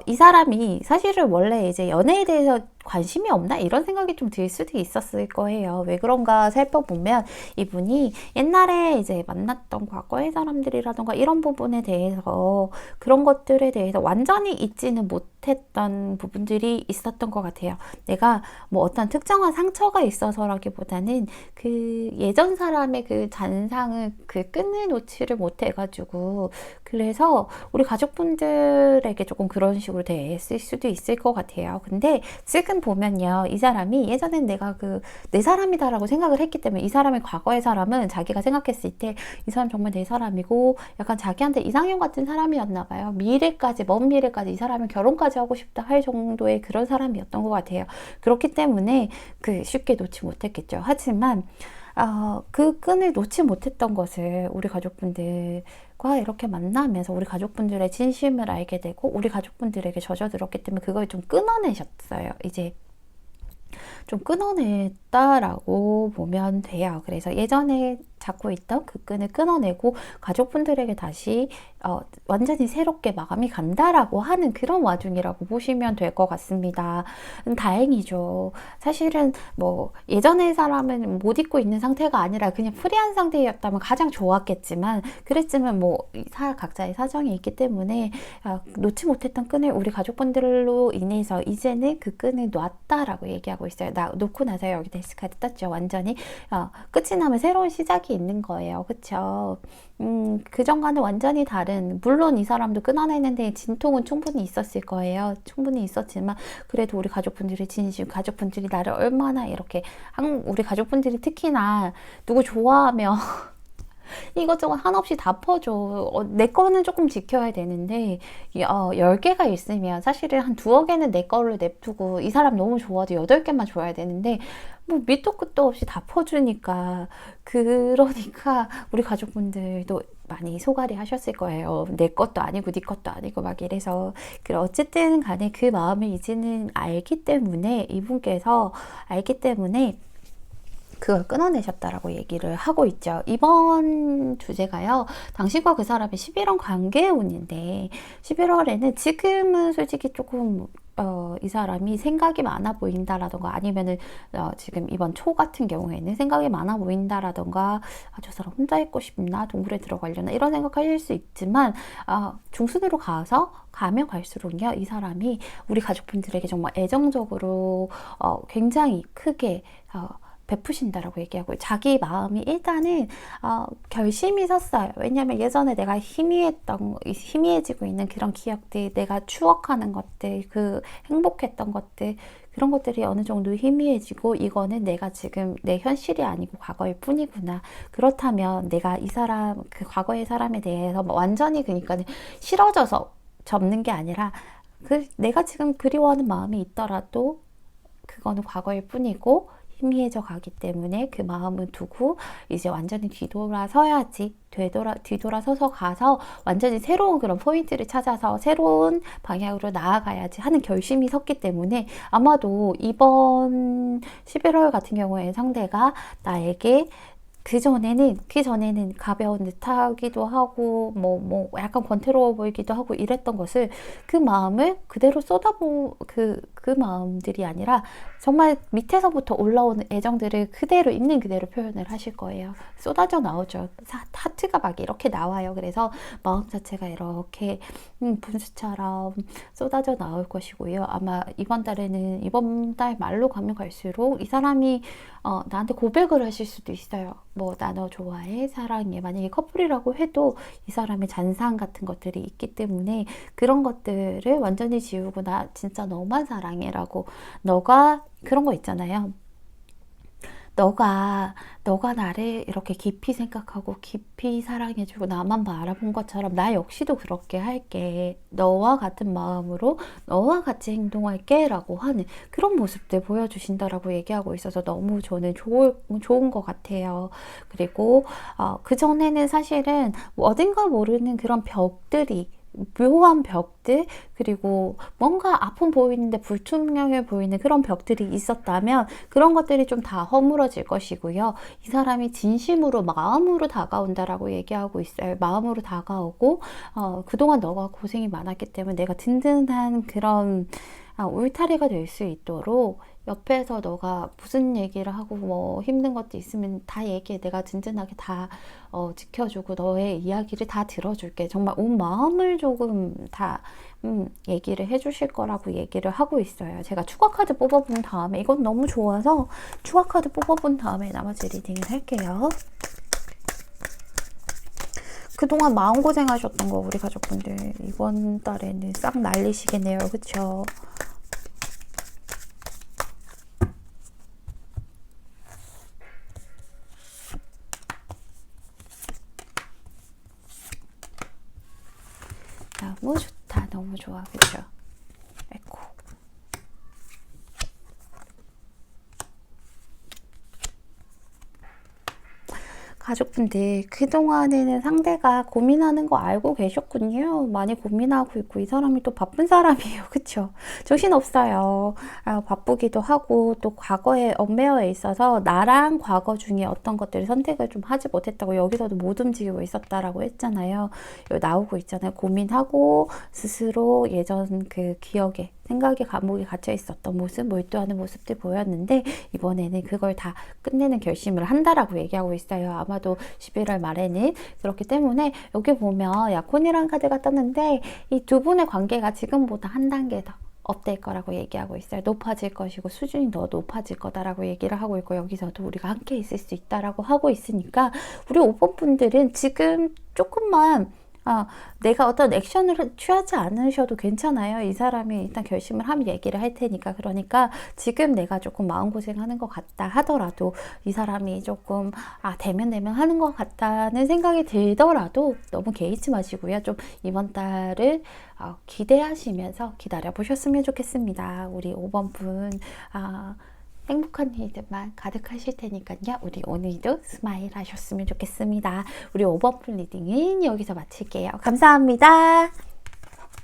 이 사람이 사실은 원래 이제 연애에 대해서 관심이 없나? 이런 생각이 좀 들 수도 있었을 거예요. 왜 그런가 살펴보면 이분이 옛날에 이제 만났던 과거의 사람들이라던가 이런 부분에 대해서 그런 것들에 대해서 완전히 잊지는 못했던 부분들이 있었던 것 같아요. 내가 뭐 어떤 특정한 상처가 있어서라기보다는 그 예전 사람의 그 잔상을 그 끈을 놓지를 못해가지고 그래서 우리 가족분들에게 조금 그런 식으로 대했을 수도 있을 것 같아요. 근데 지금 보면요, 이 사람이 예전엔 내가 내 사람이다라고 생각을 했기 때문에 이 사람의 과거의 사람은 자기가 생각했을 때 이 사람 정말 내 사람이고 약간 자기한테 이상형 같은 사람이었나 봐요. 먼 미래까지 이 사람은 결혼까지 하고 싶다 할 정도의 그런 사람이었던 것 같아요. 그렇기 때문에 쉽게 놓지 못했겠죠. 하지만 그 끈을 놓지 못했던 것을 우리 가족분들과 이렇게 만나면서 우리 가족분들의 진심을 알게 되고 우리 가족분들에게 젖어들었기 때문에 그걸 좀 끊어내셨어요. 이제 좀 끊어냈다라고 보면 돼요. 그래서 예전에 잡고 있던 그 끈을 끊어내고 가족분들에게 다시 완전히 새롭게 마감이 간다라고 하는 그런 와중이라고 보시면 될 것 같습니다. 다행이죠. 사실은 뭐 예전의 사람은 못 잊고 있는 상태가 아니라 그냥 프리한 상태였다면 가장 좋았겠지만 그랬지만 뭐 각자의 사정이 있기 때문에 놓지 못했던 끈을 우리 가족분들로 인해서 이제는 그 끈을 놨다라고 얘기하고 있어요. 놓고 나서 여기 데스카드 떴죠. 완전히 끝이 나면 새로운 시작이 있는 거예요. 그쵸? 그전과는 완전히 다른, 물론 이 사람도 끊어내는데 진통은 충분히 있었을 거예요. 충분히 있었지만 그래도 우리 가족분들의 진심, 가족분들이 나를 얼마나 이렇게 우리 가족분들이 특히나 누구 좋아하면 이것저것 한없이 다 퍼줘. 내 거는 조금 지켜야 되는데 10개가 있으면 사실은 한 2개는 내 거를 냅두고 이 사람 너무 좋아도 8개만 줘야 되는데 뭐 밑도 끝도 없이 다 퍼주니까 그러니까 우리 가족분들도 많이 소갈이 하셨을 거예요. 내 것도 아니고 네 것도 아니고 막 이래서 어쨌든 간에 그 마음을 이제는 이분께서 알기 때문에 그걸 끊어내셨다라고 얘기를 하고 있죠. 이번 주제가요, 당신과 그 사람의 11월 관계운인데 11월에는 지금은 솔직히 조금 이 사람이 생각이 많아 보인다라던가 아니면은 지금 이번 초 같은 경우에는 생각이 많아 보인다라던가 저 사람 혼자 있고 싶나 동굴에 들어가려나 이런 생각하실 수 있지만 중순으로 가면 갈수록요 이 사람이 우리 가족분들에게 정말 애정적으로 굉장히 크게 베푸신다라고 얘기하고 자기 마음이 일단은 결심이 섰어요. 왜냐하면 예전에 내가 희미해지고 있는 그런 기억들, 내가 추억하는 것들, 그 행복했던 것들, 그런 것들이 어느 정도 희미해지고 이거는 내가 지금 내 현실이 아니고 과거일 뿐이구나. 그렇다면 내가 그 과거의 사람에 대해서 완전히 그러니까 싫어져서 접는 게 아니라 내가 지금 그리워하는 마음이 있더라도 그거는 과거일 뿐이고 희미해져 가기 때문에 그 마음을 두고 이제 완전히 뒤돌아서야지. 뒤돌아서서 가서 완전히 새로운 그런 포인트를 찾아서 새로운 방향으로 나아가야지 하는 결심이 섰기 때문에 아마도 이번 11월 같은 경우에 상대가 나에게 그전에는 가벼운 듯하기도 하고, 약간 권태로워 보이기도 하고 이랬던 것을 그 마음을 그대로 그 마음들이 아니라 정말 밑에서부터 올라오는 애정들을 그대로 있는 그대로 표현을 하실 거예요. 쏟아져 나오죠. 하트가 막 이렇게 나와요. 그래서 마음 자체가 이렇게 분수처럼 쏟아져 나올 것이고요. 아마 이번 달 말로 가면 갈수록 이 사람이 나한테 고백을 하실 수도 있어요. 뭐 나 너 좋아해, 사랑해. 만약에 커플이라고 해도 이 사람의 잔상 같은 것들이 있기 때문에 그런 것들을 완전히 지우고 나 진짜 너만 사랑해라고, 너가 그런 거 있잖아요. 너가 나를 이렇게 깊이 생각하고 깊이 사랑해주고 나만 바라본 것처럼 나 역시도 그렇게 할게. 너와 같은 마음으로 너와 같이 행동할게 라고 하는 그런 모습들 보여주신다라고 얘기하고 있어서 너무 저는 좋은 것 같아요. 그리고 그전에는 사실은 어딘가 모르는 그런 벽들이, 묘한 벽들, 그리고 뭔가 아픔 보이는데 불투명해 보이는 그런 벽들이 있었다면 그런 것들이 좀 다 허물어질 것이고요. 이 사람이 진심으로 마음으로 다가온다라고 얘기하고 있어요. 마음으로 다가오고 그동안 너가 고생이 많았기 때문에 내가 든든한 그런 울타리가 될 수 있도록 옆에서 너가 무슨 얘기를 하고 뭐 힘든 것도 있으면 다 얘기해. 내가 든든하게 다 지켜주고 너의 이야기를 다 들어줄게. 정말 온 마음을 조금 다 얘기를 해주실 거라고 얘기를 하고 있어요. 제가 추가 카드 뽑아본 다음에, 이건 너무 좋아서 추가 카드 뽑아본 다음에 나머지 리딩을 할게요. 그동안 마음고생 하셨던 거 우리 가족분들 이번 달에는 싹 날리시겠네요. 그쵸? 너무 좋다. 너무 좋아. 그쵸? 아이고. 가족분들 그동안에는 상대가 고민하는 거 알고 계셨군요. 많이 고민하고 있고, 이 사람이 또 바쁜 사람이에요. 그쵸? 정신없어요. 바쁘기도 하고 또 과거에 얽매여 있어서 나랑 과거 중에 어떤 것들을 선택을 좀 하지 못했다고 여기서도 못 움직이고 있었다라고 했잖아요. 여기 나오고 있잖아요. 고민하고 스스로 예전 그 기억에, 생각에 감옥에 갇혀 있었던 모습, 몰두하는 모습들 보였는데 이번에는 그걸 다 끝내는 결심을 한다라고 얘기하고 있어요. 아마도 11월 말에는. 그렇기 때문에 여기 보면 약혼이라는 카드가 떴는데 이 두 분의 관계가 지금보다 한 단계 더 업될 거라고 얘기하고 있어요. 높아질 것이고 수준이 더 높아질 거다라고 얘기를 하고 있고, 여기서도 우리가 함께 있을 수 있다라고 하고 있으니까 우리 5번 분들은 지금 조금만 내가 어떤 액션을 취하지 않으셔도 괜찮아요. 이 사람이 일단 결심을 하면 얘기를 할 테니까. 그러니까 지금 내가 조금 마음고생하는 것 같다 하더라도, 이 사람이 조금 대면 하는 것 같다는 생각이 들더라도 너무 개의치 마시고요. 좀 이번 달을 기대하시면서 기다려 보셨으면 좋겠습니다. 우리 5번 분 행복한 일들만 가득하실 테니까요. 우리 오늘도 스마일 하셨으면 좋겠습니다. 우리 5번 분 리딩은 여기서 마칠게요. 감사합니다.